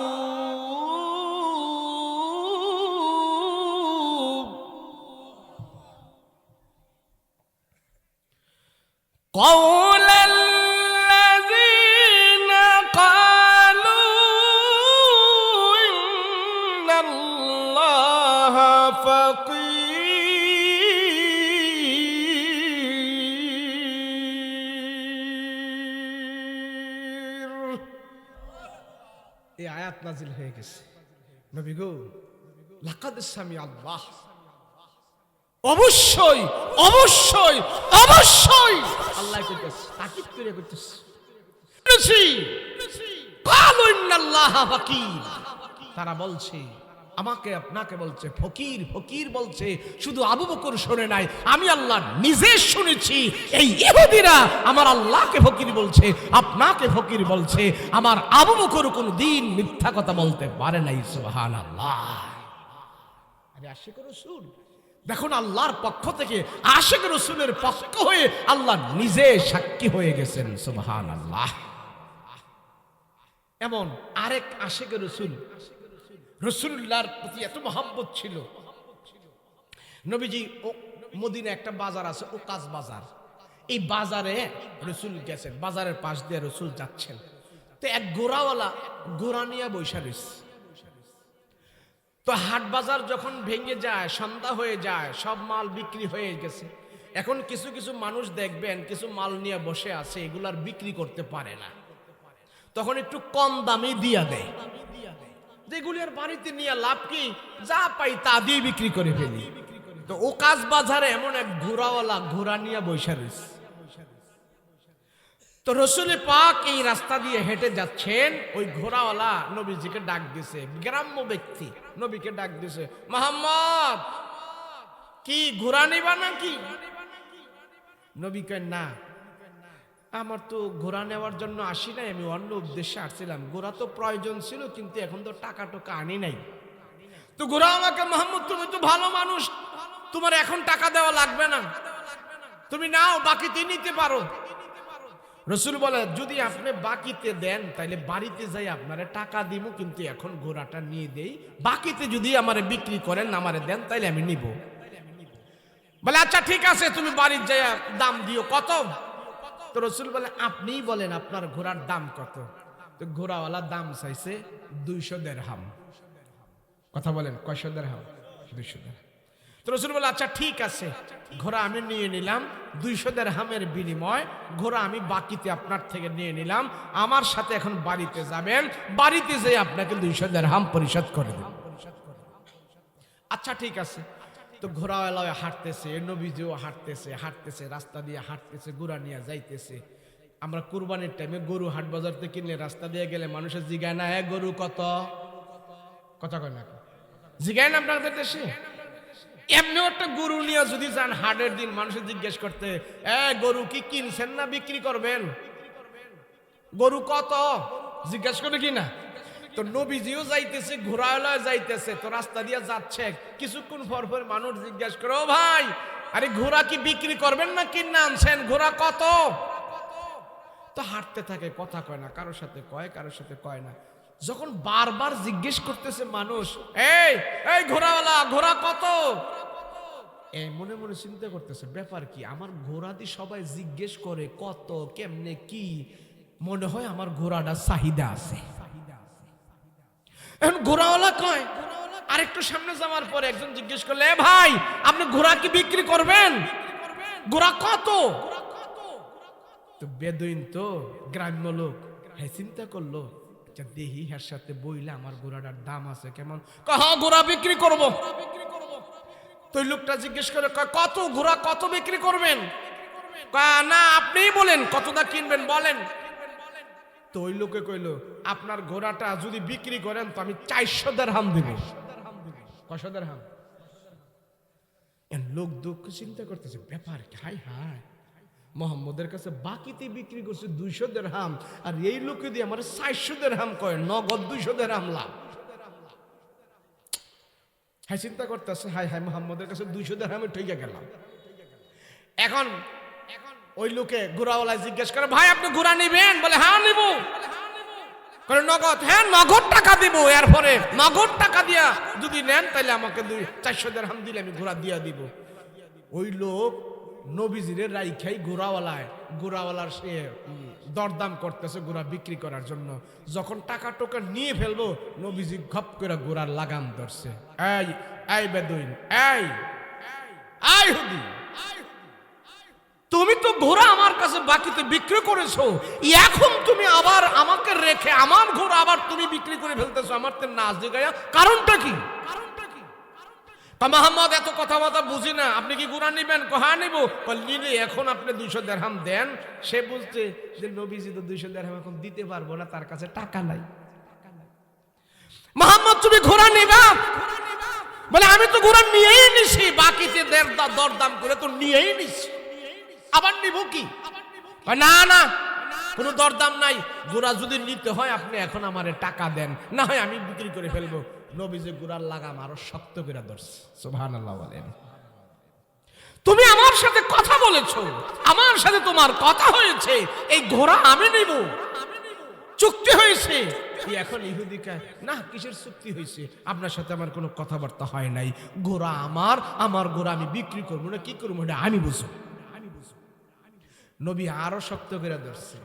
قول الذين قالوا إن الله فقير। এই আয়াত নাজিল হয়ে গেছে। নবী গো, লাকাদ সামিআল্লাহ, অবশ্যই অবশ্যই অবশ্যই আল্লাহ কইতেছে, তাকিদ করে কইতেছে, ক্বালু ইন্নাল্লাহা ফাকির। তারা বলছে, আমাকে আপনাকে বলছে ফকির ফকির বলছে। শুধু আবু বকর শুনে নাই, আমি আল্লাহ নিজে শুনেছি। এই ইহুদিরা আমার আল্লাহকে ফকির বলছে, আপনাকে ফকির বলছে। আমার আবু বকর কোনদিন মিথ্যা কথা বলতে পারে নাই। সুবহানাল্লাহ। আরে আশিক রাসূল, দেখুন আল্লাহর পক্ষ থেকে আশিক রাসূলের পক্ষ হয়ে আল্লাহ নিজে সাক্ষী হয়ে গেছেন। সুবহানাল্লাহ। এমন আরেক আশিক রাসূল, রাসূলুল্লাহর প্রতি এত মহব্বত ছিল। নবীজি মদিনা একটা বাজার আছে, ওকাজ বাজার। এই বাজারে রাসূল গেছেন, বাজারের পাশ দিয়ে রাসূল যাচ্ছেন। তো এক ঘোড়াওয়ালা ঘোড়া নিয়ে বৈশা রয়েছে। তো হাট বাজার যখন ভেঙে যায়, সন্ধ্যা হয়ে যায়, সব মাল বিক্রি হয়ে গেছে। এখন কিছু কিছু মানুষ দেখবেন কিছু মাল নিয়ে বসে আছে, এগুলার বিক্রি করতে পারে না, তখন একটু কম দামে দিয়া দেয়। যেগুলি আর বাড়িতে নিয়ে লাভ কি, যা পাই তা দিয়ে বিক্রি করে ফেলি। তো ও কাজ বাজারে এমন এক ঘোড়াওয়ালা ঘোড়া নিয়ে বসে রয়েছে। তো রাসূল পাক এই রাস্তা দিয়ে হেঁটে যাচ্ছেন, ওই ঘোড়াওয়ালা নবীজিকে ডাক দিছে। গ্রাম্য ব্যক্তি নবীকে ডাক দিছে, মুহাম্মদ কি ঘোড়া নিবা নাকি? নবী কয়, না, আমার তো ঘোড়া নেওয়ার জন্য আসি নাই, আমি অন্য উদ্দেশ্যে আসছিলাম। ঘোড়া তো প্রয়োজন ছিল, কিন্তু এখন তো টাকা টোকা আনি নাই। তো ঘোড়া আমাকে, মুহাম্মদ তুমি তো ভালো মানুষ, তোমার এখন টাকা দেওয়া লাগবে না, তুমি নাও, বাকিতে নিতে পারো। রাসূল বলে, যদি আপনি বাকিতে দেন তাহলে বাড়িতে যাই আপনারে টাকা দিব, কিন্তু এখন ঘোড়াটা নিয়ে দেই, বাকিতে যদি আমারে বিক্রি করেন আমারে দেন তাইলে আমি নিব। বলে আচ্ছা ঠিক আছে, তুমি বাড়ির যাই দাম দিও। কত? তো রাসূল বলে, আপনিই বলেন আপনার ঘোড়ার দাম কত? তো ঘোড়াওয়ালা দাম চাইছে 200 দিরহাম। কথা বলেন, কয়শো দিরহাম? 200 দিরহাম। তো রাসূল বলে, আচ্ছা ঠিক আছে, ঘোড়া আমি নিয়ে নিলাম, 200 দিরহামের বিনিময় ঘোড়া আমি বাকিতে আপনার থেকে নিয়ে নিলাম। আমার সাথে এখন বাড়িতে যাবেন, বাড়িতে যেয়ে আপনাকে 200 দিরহাম পরিশোধ করে দেব। আচ্ছা ঠিক আছে। তো ঘোড়াওয়ালা হাঁটতেছে, নবীজিও হাঁটতেছে, হাঁটতেছে, রাস্তা দিয়ে হাঁটতেছে, ঘোড়া নিয়ে যাইতেছে। আমরা কুরবানির টাইমে গরু হাট বাজার থেকে কিনলে রাস্তা দিয়ে গেলে মানুষের জিগায় না, গরু কত? কথা কয় না, জিগায় না আপনাদের দেশে? এমনি একটা গরু নিয়ে যদি যান হাটের দিন, মানুষের জিজ্ঞেস করতে, গরু কি কিনছেন না বিক্রি করবেন? গরু কত জিজ্ঞেস করে কিনা? তো নবীজিও যাইতেছে, ঘোড়াওয়ালা যাইতেছে, তো রাস্তা দিয়ে যাচ্ছে। কিছুক্ষণ পর পর মানুষ জিজ্ঞেস করে, ও ভাই, আরে ঘোড়া কি বিক্রি করবেন না কিনে আনছেন? ঘোড়া কত? তো হাঁটতে থাকে, কথা কয় না, কারোর সাথে কয়, কারোর সাথে কয় না। যখন বারবার জিজ্ঞেস করতেছে মানুষ, এই ঘোড়াওয়ালা, ঘোড়া কত? মনে মনে চিন্তা করতেছে, ব্যাপার কি, আমার ঘোড়া দিয়ে সবাই জিজ্ঞেস করে কত, কেমনে কি, মনে হয় আমার ঘোড়াটা চাহিদা আছে। এখন ঘোড়াওয়ালা কয়, আরেকটু সামনে যাওয়ার পরে একজন জিজ্ঞেস করলে, ভাই আপনি ঘোড়া কি বিক্রি করবেন? ঘোড়া কত? তো বেদুইন তো গ্রাম্য লোক, হ্যাঁ চিন্তা করলো, দেহি এর সাথে বইলে আমার ঘোড়াটার দাম আছে কেমন। হ্যাঁ ঘোড়া বিক্রি করব। তো লোকটা জিজ্ঞেস করে, কত ঘোড়া, কত বিক্রি করবেন? না আপনিই বলেন কতটা কিনবেন বলেন। তো ওই লোকে কইল, আপনার ঘোড়াটা যদি বিক্রি করেন তো আমি 400 দিরহাম দেব। কয়শো দিরহাম? লোক দুঃখ চিন্তা করতেছে, ব্যাপার হাই হাই, মোহাম্মদের কাছে বাকিতে বিক্রি করছে 200 দিরহাম, আর এই লোকে দিয়ে আমার 400 দিরহাম কয়, নগদ 200 দিরহাম লাভ। হ্যাঁ চিন্তা করতেছে, হাই হাই, মোহাম্মদের কাছে 200 দিরহামে ঠকে গেলাম। এখন ওই লোকে ঘোড়াওয়ালা জিজ্ঞেস করে, ভাই আপনি ঘোড়া নিবেন? বলে হ্যাঁ নিব। নগদ? হ্যাঁ নগদ টাকা দিব। এরপরে নগদ টাকা দিয়া যদি নেন তাহলে আমাকে 400 দিরহাম দিলে আমি ঘোড়া দিয়া দিব। ওই লোক নবীজিরে রাইখাই ঘোড়াওয়ালার সে দরদাম করতেছে ঘোড়া বিক্রি করার জন্য। যখন টাকা টোকা নিয়ে ফেলবো, নবীজি ঘপ করে ঘোড়ার লাগাম ধরছে। এই বেদুইন, এই হুদি, তুমি তো ঘোড়া আমার কাছে বাকিতে বিক্রি করেছো, এখন তুমি আবার আমাকে রেখে আমার ঘোড়া আবার তুমি বিক্রি করে ফেলতেছো আমার তে নাচ দিগায়া, কারণটা কি? মোহাম্মদ এত কথাবার্তা বুঝি না, আপনি কি ঘোড়া নিবেন? হ্যাঁ নিব। নিলে এখন আপনি 200 দিরহাম দেন। সে বুঝছে যে নবীজি তো 200 দিরহাম এখন দিতে পারবো না, তার কাছে টাকা নাই। মোহাম্মদ তুমি ঘোড়া নিবা? বলে আমি তো ঘোড়া নিয়েই নিছি, বাকিতে দরদাম করে তো নিয়েই নিছি, আবার নিব কি? না না, কোনো দরদাম নাই, ঘোড়া যদি নিতে হয় আপনি এখন আমারে টাকা দেন, না হয় আমি বিক্রি করে ফেলবো। নবীজি ঘোড়ার লাগাম আরো শক্ত করে ধরছে। সুবহানাল্লাহ বলেন। তুমি আমার সাথে কথা বলেছো, আমার সাথে তোমার কথা হয়েছে, এই ঘোড়া আমি নিব, চুক্তি হয়েছে। এখন ইহুদি কয়, না কিসের চুক্তি হয়েছে? আপনার সাথে আমার কোনো কথাবার্তা হয় নাই, ঘোড়া আমার ঘোড়া আমি বিক্রি করবো না, কি করবো এটা আমি বুঝো। নবী আরো শক্ত করে ধরছে।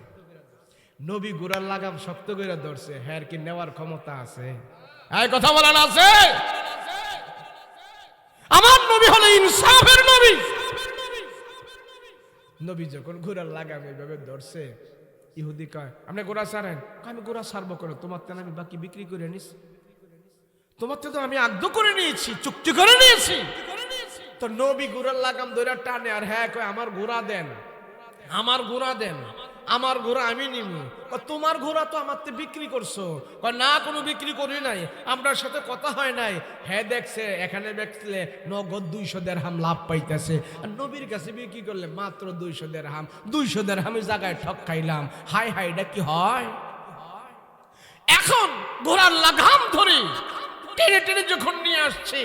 নবী ঘোড়ার লাগাম শক্ত করে ধরছে। হ্যাঁ কি নেওয়ার ক্ষমতা আছে? এই কথা বলার আছে? আমার নবী হলো ইনসাফের নবী। নবী যখন ঘোড়ার লাগাম এইভাবে ধরছে, ইহুদি কয়, আপনি ঘোড়া ছাড়েন। আমি ঘোড়া ছাড়বো কেন? তোমার তেন আমি বাকি বিক্রি করে নিছি, তোমার তো আমি আগ্ধ করে নিয়েছি, চুক্তি করে নিয়েছি। তো নবী ঘোড়ার লাগাম ধরে টানে, আর হ্যাঁ কয় আমার ঘোড়া দেন, আমার ঘোড়া দেন, আমার ঘোড়া আমি নিব। তোমার ঘোড়া তো আমার বিক্রি করছো। না কোনো বিক্রি করি নাই, আপনার সাথে কথা হয় নাই। হ্যাঁ দেখছে এখানে দেখলে নগদ 200 দিরহাম লাভ পাইতেছে, আর নবীর কাছে বিক্রি করলে মাত্র 200 দিরহাম। 200 দিরহামের জায়গায় ঠক খাইলাম। হাই হাই, এটা কি হয়? এখন ঘোড়ার লাগাম ধরে টেনে টেনে যখন নিয়ে আসছে,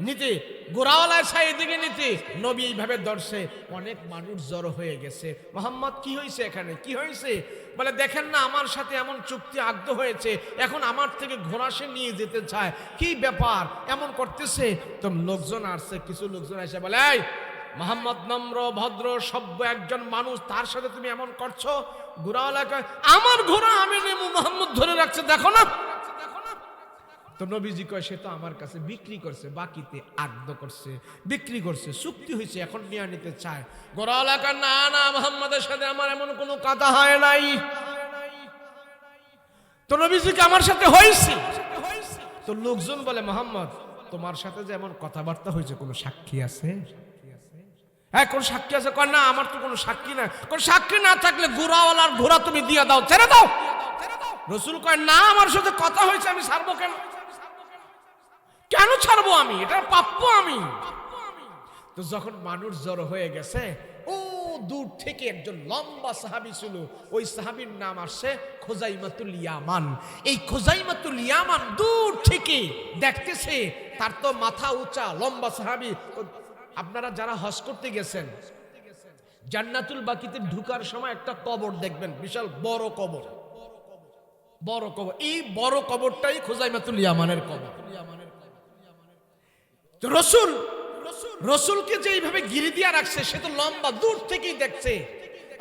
নিতে গোড়াওয়ালা সাইদিকে নিতে নবী এইভাবে ধরছে। অনেক মানুষ জড়ো হয়ে গেছে। মোহাম্মদ কি হয়েছে এখানে, কি হয়েছে? বলে দেখেন না আমার সাথে এমন চুক্তি আগ্ধ হয়েছে, এখন আমার থেকে ঘোড়া সে নিয়ে যেতে চায়, কি ব্যাপার এমন করতেছে? তো লোকজন আসছে, কিছু লোকজন এসে বলে, এই মোহাম্মদ নম্র ভদ্র সভ্য একজন মানুষ, তার সাথে তুমি এমন করছো? ঘোড়াওয়ালা কয়, আমার ঘোড়া আমি নেব, মোহাম্মদ ধরে রাখছে, দেখো না। তো নবীজি কয়, সে তো আমার কাছে বিক্রি করছে, বাকিতে আগ্ধ করছে, বিক্রি করছে, চুক্তি হয়েছে, এখন নিয়ে নিতে চায়। ঘোড়াওয়ালা কয়, না না, মোহাম্মদের সাথে আমার এমন কোনো কথা হয় নাই। তো নবীজিকে আমার সাথে হয়েছে। তো লোকজন বলে, মোহাম্মদ তোমার সাথে যে এমন কথাবার্তা হয়েছে, কোনো সাক্ষী আছে? হ্যাঁ কোন সাক্ষী আছে? কয় না আমার তো কোনো সাক্ষী না। কোন সাক্ষী না থাকলে ঘোড়াওয়ালার ঘোড়া তুমি দিয়ে দাও, ছেড়ে দাও। রসুল কয়, না আমার সাথে কথা হয়েছে, আমি ছাড়বো কেন? কেন ছাড়বো আমি? এটা প্রাপ্য আমি। তো যখন মানুষ জড়ো হয়ে গেছে, ও দূর থেকে একজন লম্বা সাহাবী ছিল, ওই সাহাবীর নাম আসছে খুজাইমাতুল ইয়ামান। এই খুজাইমাতুল ইয়ামান দূর থেকে দেখতেছে, তার তো মাথা উঁচা, লম্বা সাহাবী। আপনারা যারা হজ করতে গেছেন, জান্নাতুল বাকিতে ঢুকার সময় একটা কবর দেখবেন, বিশাল বড় কবর, বড় কবর। এই বড় কবরটাই খুজাইমাতুল ইয়ামানের কবর। রসুলকে যে এইভাবে ঘিরে দিয়া রাখছে, সে তো লম্বা, দূর থেকেই দেখছে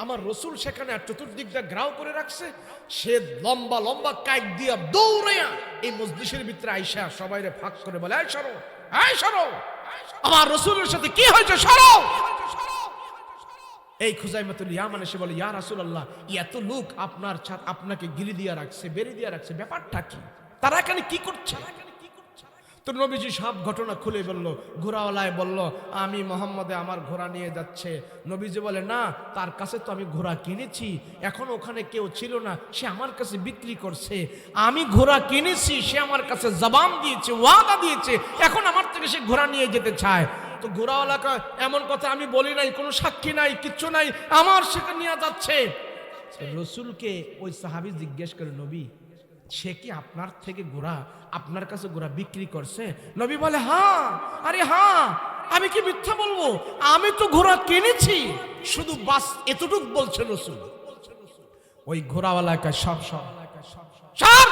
আমার রসুল সেখানে, আর চতুর্দিকটা ঘেরাও করে রাখছে। সে লম্বা লম্বা কাইক দিয়া দৌড়াইয়া এই মজলিসের ভিতরে আইসা সবাইরে ফাঁক করে বলে, এই সরো, এই সরো, আমার রসুলের সাথে কি হয়েছে, সরো। এই খুজাইমাতুল ইয়ামান এসে বলে, ইয়া রাসূলুল্লাহ, এত লোক আপনাকে ঘিরে দিয়া রাখছে, বেড়ে দিয়া রাখছে, ব্যাপারটা কি? তারা এখানে কি করছে? তো নবীজি সব ঘটনা খুলে বলল। ঘোড়াওয়ালায় বলল, আমি মোহাম্মদে আমার ঘোড়া নিয়ে যাচ্ছে। নবীজি বলে, না, তার কাছে তো আমি ঘোড়া কিনেছি, এখন ওখানে কেউ ছিল না, সে আমার কাছে বিক্রি করছে। আমি ঘোড়া কিনেছি, সে আমার কাছে জবান দিয়েছে, ওয়াদা দিয়েছে, এখন আমার থেকে সে ঘোড়া নিয়ে যেতে চায়। তো ঘোড়াওয়ালা কয়, এমন কথা আমি বলি নাই, কোনো সাক্ষী নাই, কিচ্ছু নাই, আমার সেখানে নিয়ে যাচ্ছে। রসুলকে ওই সাহাবী জিজ্ঞেস করে, নবী সে কি আপনার থেকে ঘোড়া, আপনার কাছে ঘোড়া বিক্রি করছে? নবী বলে, হ্যাঁ। আরে হ্যাঁ, আমি কি মিথ্যা বলবো? আমি তো ঘোড়া কিনেছি, শুধু বাস এতটুক বলছে রসুল। ওই ঘোড়াওয়ালাকে সব ছাড়।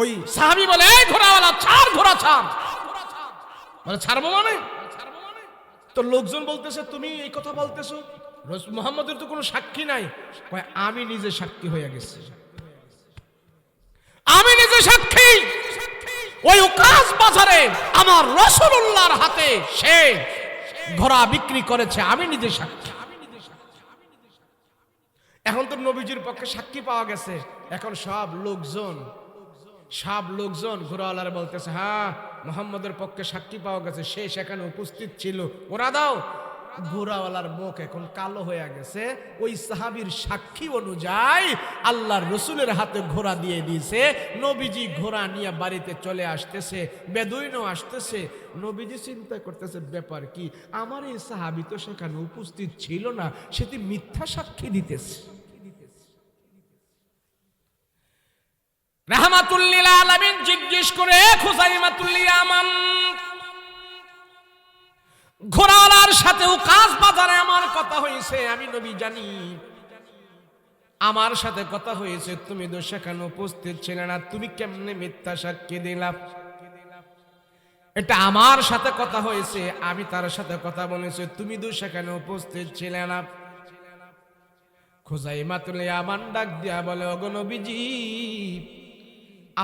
ওই সাহাবী বলে, এই ঘোড়াওয়ালা ছাড়, ঘোড়া ছাড়। মানে ছাড়বো মানে? তো লোকজন বলতেছে, তুমি এই কথা বলতেছো, মুহাম্মদের তো কোনো সাক্ষী নাই। আমি নিজে সাক্ষী হয়ে গেছি, আমি নিজে সাক্ষী। ওই উকাস বাজারে আমার রাসূলুল্লাহর হাতে সে ঘোড়া বিক্রি করেছে, আমি নিজে সাক্ষী। এখন তো নবীজির পক্ষে সাক্ষী পাওয়া গেছে। এখন সব লোকজন ঘোড়াওয়ালার বলতেছে, হ্যাঁ মুহাম্মদের পক্ষে সাক্ষী পাওয়া গেছে, সে সেখানে উপস্থিত ছিল, ওরা দাও। ঘোড়াওয়ালার মুখ এখন কালো হয়ে গেছে। ওই সাহাবীর সাক্ষী অনুযায়ী আল্লাহর রসুলের হাতে ঘোড়া দিয়ে দিয়েছে। নবীজি ঘোড়া নিয়ে বাড়িতে চলে আসতেছে, বেদুইনও আসতেছে। নবীজি চিন্তা করতেছে, ব্যাপার কি, আমার এই সাহাবী তো সেখানে উপস্থিত ছিল না, সেটি মিথ্যা সাক্ষী দিতেছে। রাহমাতুল লিল আলামিন জিজ্ঞেস করে, খুযাইমাতুল ইয়ামান, ঘোড়াওয়ালার সাথে উকাস বাজারে আমার কথা হয়েছে, আমি নবী জানি আমার সাথে কথা হয়েছে, তুমি তো সেখানে উপস্থিত ছিলে না, তুমি কেমনে মিথ্যা সাক্ষী দিলা? এটা আমার সাথে কথা হয়েছে, আমি তার সাথে কথা বলেছি, তুমি তো সেখানে উপস্থিত ছিলে না। খুযাইমাতুল ইয়ামান ডাক দিয়া বলে, ওগো নবীজি,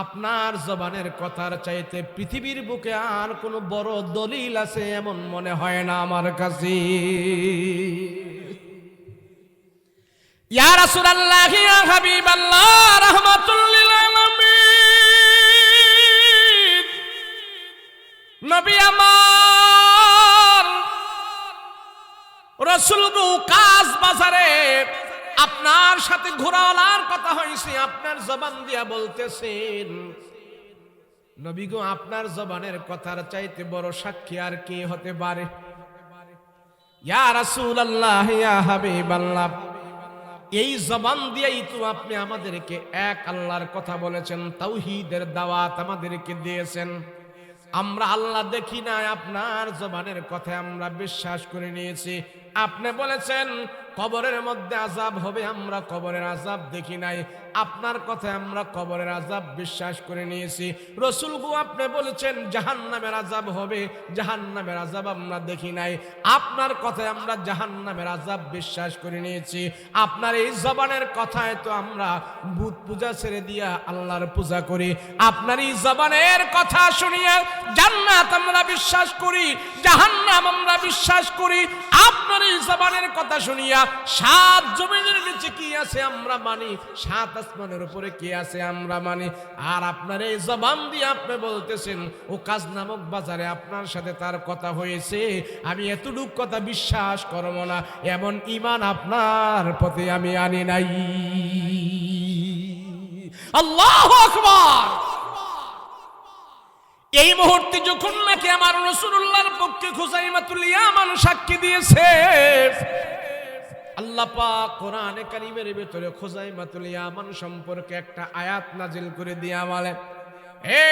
আপনার জবানের কথার চাইতে পৃথিবীর বুকে আর কোন বড় দলিল আছে এমন মনে হয় না আমার কাছে। ইয়া রাসূলুল্লাহ, ইয়া হাবিবাল্লাহ, রাহমাতুল লিল আলামিন, নবী আমার রাসূল উকাস বাজারে আপনার সাথে ঘোড়াওয়ালার কথা হয়েছে, আপনার জবান দিয়া বলতেছেন। নবী গো, আপনার জবানের কথার চাইতে বড় সাক্ষী আর কে হতে পারে? ইয়া রাসূলুল্লাহ, ইয়া হাবিবাল্লাহ, এই জবান দিয়েই তো আপনি আমাদেরকে এক আল্লাহর কথা বলেছেন, তাওহীদের দাওয়াত আমাদেরকে দিয়েছেন। আমরা আল্লাহ দেখি না, আপনার জবানের কথা আমরা বিশ্বাস করে নিয়েছি। আপনি বলেছেন কবরের মধ্যে আযাব হবে, আমরা কবরের আযাব দেখি নাই, আপনার কথায় আমরা কবরের আযাব বিশ্বাস করে নিয়েছি। রাসূল গো, আপনি বলেছেন জাহান্নামের আযাব হবে, জাহান্নামের আযাব আমরা দেখি নাই, আপনার কথায় আমরা জাহান্নামের আযাব বিশ্বাস করে নিয়েছি। আপনার এই জবানের কথায় তো আমরা ভূত পূজা ছেড়ে দিয়া আল্লাহর পূজা করি। আপনার এই জবানের কথা শুনিয়া জান্নাত আমরা বিশ্বাস করি, জাহান্নাম আমরা বিশ্বাস করি। আপনার এই জবানের কথা শুনিয়া সাত জমিনের নিচে কি আছে আমরা মানি, সাত আসমানের উপরে কি আছে আমরা মানি। আর আপনার এই জবান দিয়ে আপনি বলতেছেন উকাস নামক বাজারে আপনার সাথে তার কথা হয়েছে, আমি এতটুকু কথা বিশ্বাস করব না, এমন ঈমান আপনার প্রতি আমি আনি নাই। আল্লাহু আকবার। এই মুহূর্তে যখন নাকি আমার রাসূলুল্লাহর পক্ষে খুযাইমাতুল ইয়ামান সাক্ষী দিয়েছে, আল্লাহ পাক কোরআনে কারীমের ভিতরে খুযাইমাতুল ইয়ামান সম্পর্কে একটা আয়াত নাজিল করে দিয়া বলে, হে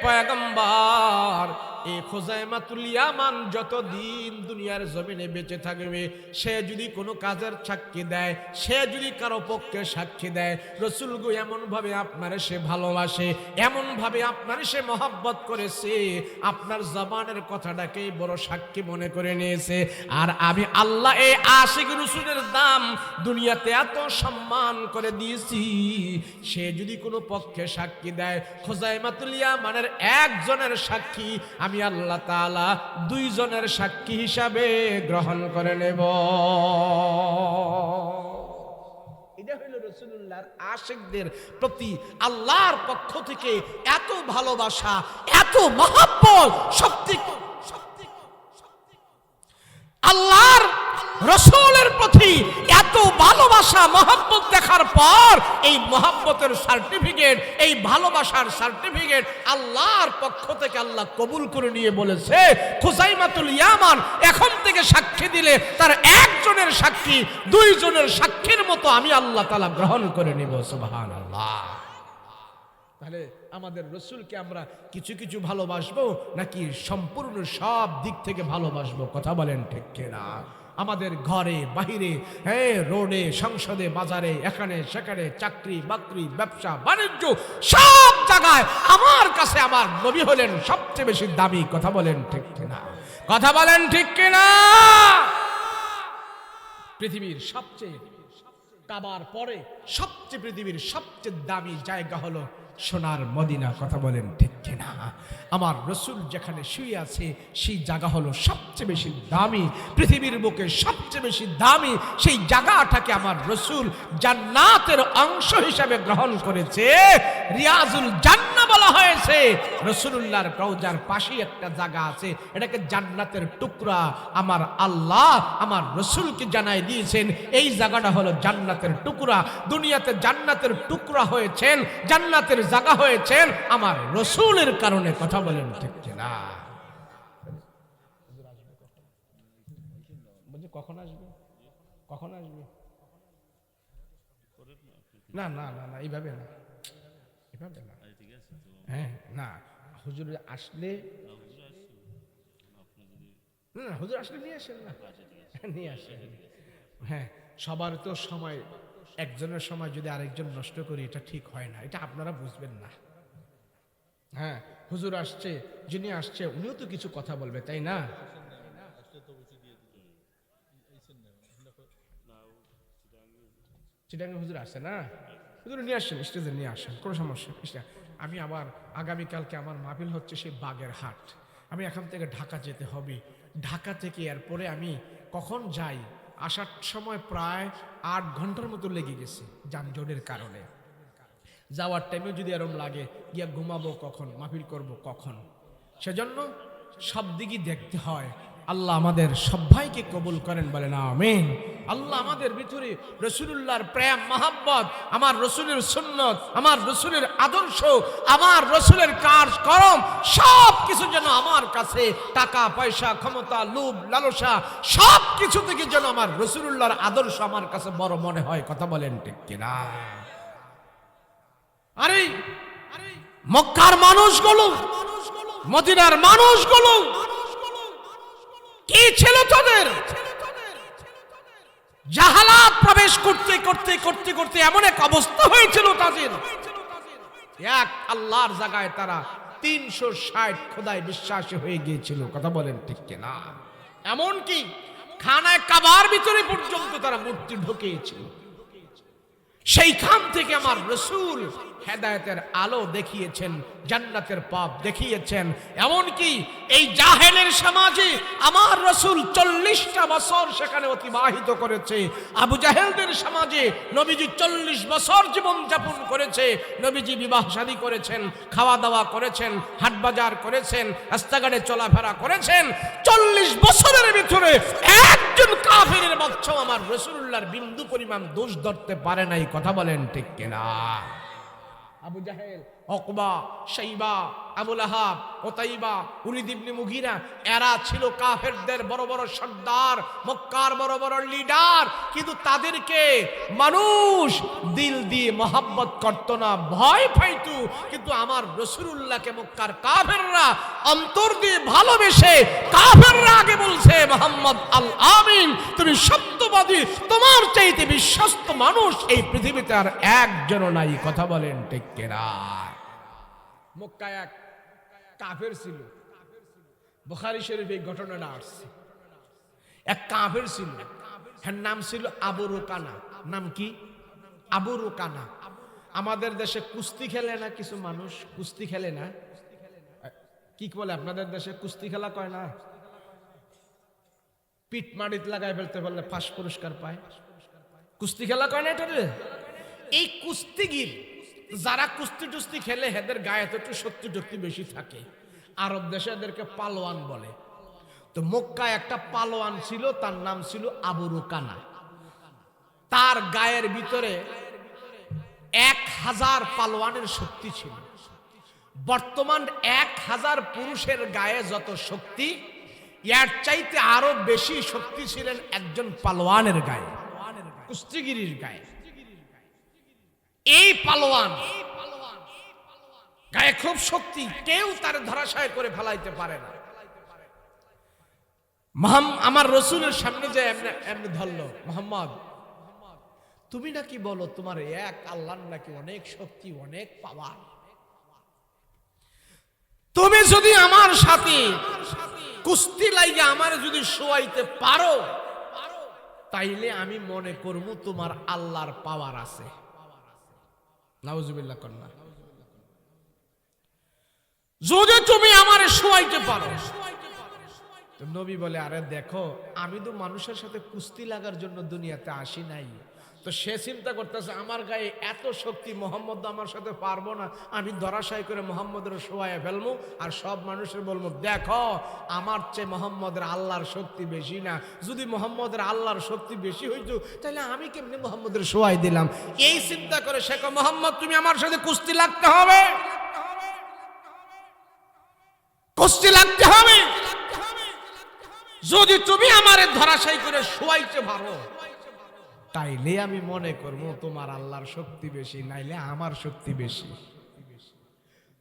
পয়গম্বর, এই খুযাইমাতুল ইয়ামান যতদিন দুনিয়ার জমিনে বেঁচে থাকবে, সে যদি কোনো কাজের সাক্ষী দেয়, সে যদি কারো পক্ষে সাক্ষী দেয়, রাসূল গো এমন ভাবে আপনারে সে ভালোবাসে, এমন ভাবে আপনারে সে মহব্বত করেছে, আপনার জবানের কথাটাকেই বড় সাক্ষী মনে করে নিয়েছে। আর আমি আল্লাহ এই আশিক রাসূলের দাম দুনিয়াতে এত সম্মান করে দিয়েছি, সে যদি কোনো পক্ষে সাক্ষী দেয়, খুযাইমাতুল ইয়ামানের একজনের সাক্ষী আমি আল্লাহ তাআলা দুইজনের সাক্ষী হিসাবে গ্রহণ করে নেব। এটা হলো রাসূলুল্লাহর আশিকদের প্রতি আল্লাহর পক্ষ থেকে এত ভালোবাসা, এত মহব্বত। সত্যি আল্লাহর রাসূলের প্রতি এত ভালোবাসা মহব্বত দেখার পর এই মহব্বতের সার্টিফিকেট, এই ভালোবাসার সার্টিফিকেট আল্লাহর পক্ষ থেকে আল্লাহ কবুল করে নিয়ে বলেছে খুজাইমাতুল ইয়ামান এখন থেকে সাক্ষী দিলে তার একজনের সাক্ষী দুইজনের সাক্ষীর মতো আমি আল্লাহ তাআলা গ্রহণ করে নিব। সুবহানাল্লাহ। তাহলে আমাদের রাসূলকে আমরা কিছু কিছু ভালোবাসবো নাকি সম্পূর্ণ সব দিক থেকে ভালোবাসবো? কথা বলেন ঠিক কিনা? আমাদের ঘরে বাহিরে, রোডে, সংসদে, বাজারে, এখানে সেখানে, চাকরি বাকরি, ব্যবসা বাণিজ্য, সব জায়গায় আমার কাছে আমার নবী হলেন সবচেয়ে বেশি দামি। কথা বলেন ঠিক কিনা? কথা বলেন ঠিক কিনা? পৃথিবীর সবচেয়ে, কাবার পরে সবচেয়ে পৃথিবীর সবচেয়ে দামি জায়গা হলো সোনার মদিনা। কথা বলেন ঠিক কিনা? আমার রাসূল যেখানে শুয়ে আছে সেই জায়গা হলো সবচেয়ে বেশি দামি, পৃথিবীর বুকে সবচেয়ে বেশি দামি সেই জায়গাটাকে আমার রাসূল জান্নাতের অংশ হিসেবে গ্রহণ করেছে। রিয়াজুল জান্নাহ বলা হয়েছে। রাসূলুল্লাহর রওজার পাশে একটা জায়গা আছে, এটাকে জান্নাতের টুকরা। আমার আল্লাহ আমার রাসূলকে জানাই দিয়েছেন এই জায়গাটা হলো জান্নাতের টুকরা। দুনিয়াতে জান্নাতের টুকরা হয়েছেন, জান্নাতের জায়গা হয়েছেন আমার রাসূলের কারণে। কথা বলেন ঠিক কিনা? কখন আসবে? কখন আসবে? না না না না, এইভাবে না, এভাবে না। হ্যাঁ না, হুজুর আসলে, না হুজুর আসলে নিয়ে আসেন না, নিয়ে আসেন। হ্যাঁ, সবার তো সময়, একজনের সময় যদি আরেকজন নষ্ট করি এটা ঠিক হয় না, এটা আপনারা বুঝবেন না। হ্যাঁ, হুজুর আসছে, যিনি আসছে উনিও তো কিছু কথা বলবে, তাই না? চিটাঙ্গে হুজুর আসছে না, হুজুর নিয়ে আসেন, স্টেজে নিয়ে আসেন, কোনো সমস্যা। আমি আবার আগামীকালকে আমার মাহফিল হচ্ছে সেই বাগেরহাট। আমি এখান থেকে ঢাকা যেতে হবে। ঢাকা থেকে এরপরে আমি কখন যাই, আসার সময় প্রায় 8 ঘন্টার মতো লেগে গেছে যানজটের কারণে। যাওয়ার টাইমে যদি এরম লাগে, গিয়া ঘুমাবো কখন, মাহফিল করব কখন, সেজন্য সব দিকই দেখতে হয়। আল্লাহ আমাদের সবাইকে কবুল করেন, বলেন আমিন। আল্লাহ আমাদের ভিতরে রাসূলুল্লাহর প্রেম মহব্বত, আমার রাসূলের সুন্নত, আমার রাসূলের আদর্শ, আমার রাসূলের কার্যক্রম সব কিছু যেন আমার কাছে, টাকা পয়সা ক্ষমতা লোভ লালসা সব কিছু থেকে যেন আমার রাসূলুল্লাহর আদর্শ আমার কাছে বড় মনে হয়। কথা বলেন ঠিক কিনা? আরে মক্কার মানুষগুলো, মদিনার মানুষগুলো কি ছিল তাদের? জাহালাত প্রবেশ করতে করতে করতে করতে এমন এক অবস্থা হয়েছিল তাদের, এক আল্লাহর জায়গায় তারা 360 খোদায় বিশ্বাসী হয়ে গিয়েছিল। কথা বলেন ঠিক কিনা? এমনকি খানায় কাবার ভিতরে পর্যন্ত তারা মূর্তি ঢুকিয়েছিল। সেইখান থেকে আমার রাসূল হেদায়েতের আলো দেখিয়েছেন, জান্নাতের পথ দেখিয়েছেন। এমনকি এই জাহেলের সমাজে আমার রাসূল 40টা বছর সেখানে অতিবাহিত করেছে। আবু জাহেলদের সমাজে নবীজি 40 বছর জীবন যাপন করেছে। নবীজি বিবাহ শাদী করেছেন, খাওয়া দাওয়া করেছেন, হাট বাজার করেছেন, রাস্তাঘাটে চলাফেরা করেছেন। 40 বছরের ভিতরে একজন কাফিরের বাচ্চাও আমার রাসূলুল্লাহর বিন্দু পরিমাণ দোষ ধরতে পারে নাই। কথা বলেন ঠিক কিনা? আবু জাহেল, উকবা, শাইবা, আবু লাহাব, উতাইবা, ওলীদ ইবনে মুগীরা এরা ছিল কাফেরদের বড় বড় সর্দার, মক্কার বড় বড় লিডার। কিন্তু তাদেরকে মানুষ দিল দিয়ে মহব্বত করত না, ভয় পাইত। কিন্তু আমার রাসূলুল্লাহকে মক্কার কাফেররা অন্তর দিয়ে ভালোবেসে, কাফেররা আগে বলছে মুহাম্মদ আল আমিন, তুমি সত্যবাদী, তোমার চাইতে বিশ্বস্ত মানুষ এই পৃথিবীতে আর একজনও নাই। কথা বলেন ঠিক কিনা? মক্কায় এক কাফের ছিল, বুখারী শরীফে এই ঘটনাটা আসছে। এক কাফের ছিল, এর নাম ছিল আবু রুকানা। নাম কি? আবু রুকানা। আমাদের দেশে কুস্তি খেলে না কিছু মানুষ, কুস্তি খেলে না, কি বলে আপনাদের দেশে কুস্তি খেলা কয় না, পিঠ মাটিতে লাগাই ফেলতে পারলে 5 পুরস্কার পায়, কুস্তি খেলা কয় না এটা? এই কুস্তিগির যারা কুস্তি টুস্তি খেলে এদের গায়ে তো একটু শক্তি টক্তি বেশি থাকে। আরব দেশে এদেরকে পালোয়ান বলে। তো মক্কায় একটা পালোয়ান ছিল, তার নাম ছিল আবু রুকানা। তার গায়ের ভিতরে 1000 পালোয়ানের শক্তি ছিল। বর্তমান 1000 পুরুষের গায়ে যত শক্তি, এর চাইতে আরো বেশি শক্তি ছিলেন একজন পালোয়ানের গায়ে, কুস্তিগিরির গায়ে। এই পালোয়ান গায়ে খুব শক্তি, কেউ তার ধরাশায় করে ফেলাইতে পারে না। আমার রসুলের সামনে যে এমনি ধরলো, মোহাম্মদ তুমি নাকি বলো তোমার এক আল্লাহর নাকি অনেক শক্তি, অনেক পাওয়ার, তুমি যদি আমার সাথে কুস্তি লাইগা আমার যদি শোয়াইতে পারো, তাইলে আমি মনে করব তোমার আল্লাহর পাওয়ার আছে। নাউজুবিল্লাহ কন্যা, যদি তুমি আমার শোয়াইতে পারো। তো নবী বলে, আরে দেখো, আমি তো মানুষের সাথে কুস্তি লাগার জন্য দুনিয়াতে আসি নাই। তো সে চিন্তা করতেছে আমার গায়ে এত শক্তি, মোহাম্মদ আমার সাথে পারবো না, আমি ধরাশায়ী করে মোহাম্মদের শোয়ায় ফেলবো আর সব মানুষের বলবো দেখো আমার চেয়ে মোহাম্মদের আল্লাহর শক্তি বেশি না। যদি মোহাম্মদের আল্লাহর শক্তি বেশি হইতো তাহলে আমি কেমনি মোহাম্মদের শোয়াই দিলাম। এই চিন্তা করে সে কয়, মোহাম্মদ তুমি আমার সাথে কুস্তি লাগতে হবে, কুস্তি লাগতে হবে। যদি তুমি আমারে ধরাশায়ী করে শোয়াইতে পারো, তাইলে আমি মনে করবো তোমার আল্লাহর শক্তি বেশি, নাইলে আমার শক্তি বেশি।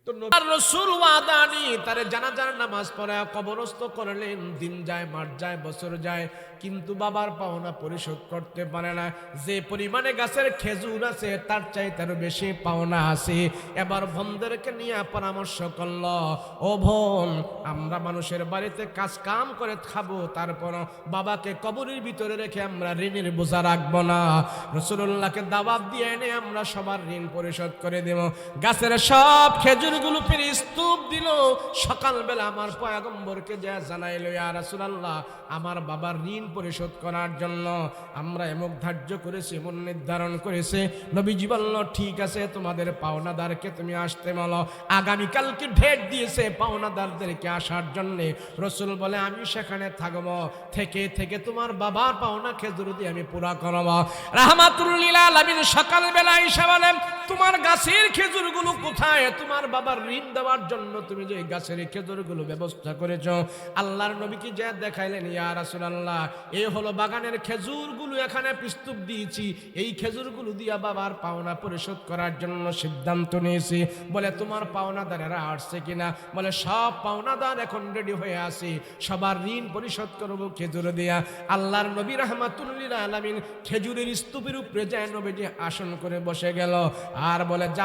তো রাসূল ওয়াদা নি তারে জানাজার নামাজ পড়ায় কবরস্থ করলেন। দিন যায়, মাস যায়, বছর যায়, কিন্তু বাবার পাওনা পরিশোধ করতে পারে না। যে পরিমাণে গাছের খেজুর আছে তার চাইতে আরো বেশি পাওনা আছে। এবার বোনদেরকে নিয়ে পরামর্শ করল, ও বোন, আমরা মানুষের বাড়িতে কাজ কাম করে খাবো, তারপর বাবাকে কবরের ভিতরে রেখে আমরা ঋণের বোঝা রাখবো না। রাসূলুল্লাহকে দাওয়াত দিয়ে এনে আমরা সবার ঋণ পরিশোধ করে দেব। গাছের সব খেজুর গুলো ফিরে স্তূপ দিল। সকালবেলা আমার পয়গম্বরকে যা জানাইল, ইয়া রাসূলুল্লাহ, আমার বাবার ঋণ পরিশোধ করার জন্য আমরা এমক ধার্য করেছি, এমন নির্ধারণ করেছে। নবীজি বলল, ঠিক আছে, তোমাদের পাওনাদারকে তুমি আসতে বলো। আগামীকালকে ডেট দিয়েছে পাওনাদারদেরকে আসার জন্য। রাসূল বলে, আমি সেখানে থাকবো, থেকে থেকে তোমার বাবার পাওনা খেজুর দিয়ে আমি পুরা করব। রাহমাতুল লিল আলামিন সকালবেলা এসে বলেন, তোমার গাছের খেজুরগুলো কোথায়? তোমার বাবার ঋণ দেওয়ার জন্য তুমি যে গাছের খেজুরগুলো ব্যবস্থা করেছো। আল্লাহর নবীকে যা দেখাইলেন, ইয়া রাসূলুল্লাহ, এই হলো বাগানের খেজুরগুলো, এখানে প্রস্তুত দিয়েছি, এই খেজুরগুলো দিয়া বাবার পাওনা পরিশোধ করার জন্য সিদ্ধান্ত নিয়েছি। বলে, তোমার পাওনাদারেরা আসছে কিনা? বলে, সব পাওনাদার এখন রেডি হয়ে আছে, সবার ঋণ পরিশোধ করবো খেজুর দিয়া। আল্লাহর নবী রাহমাতুল লিল আলামিন খেজুরের স্তূপের উপরে যায় নবীজি আসন করে বসে গেল আর বলে,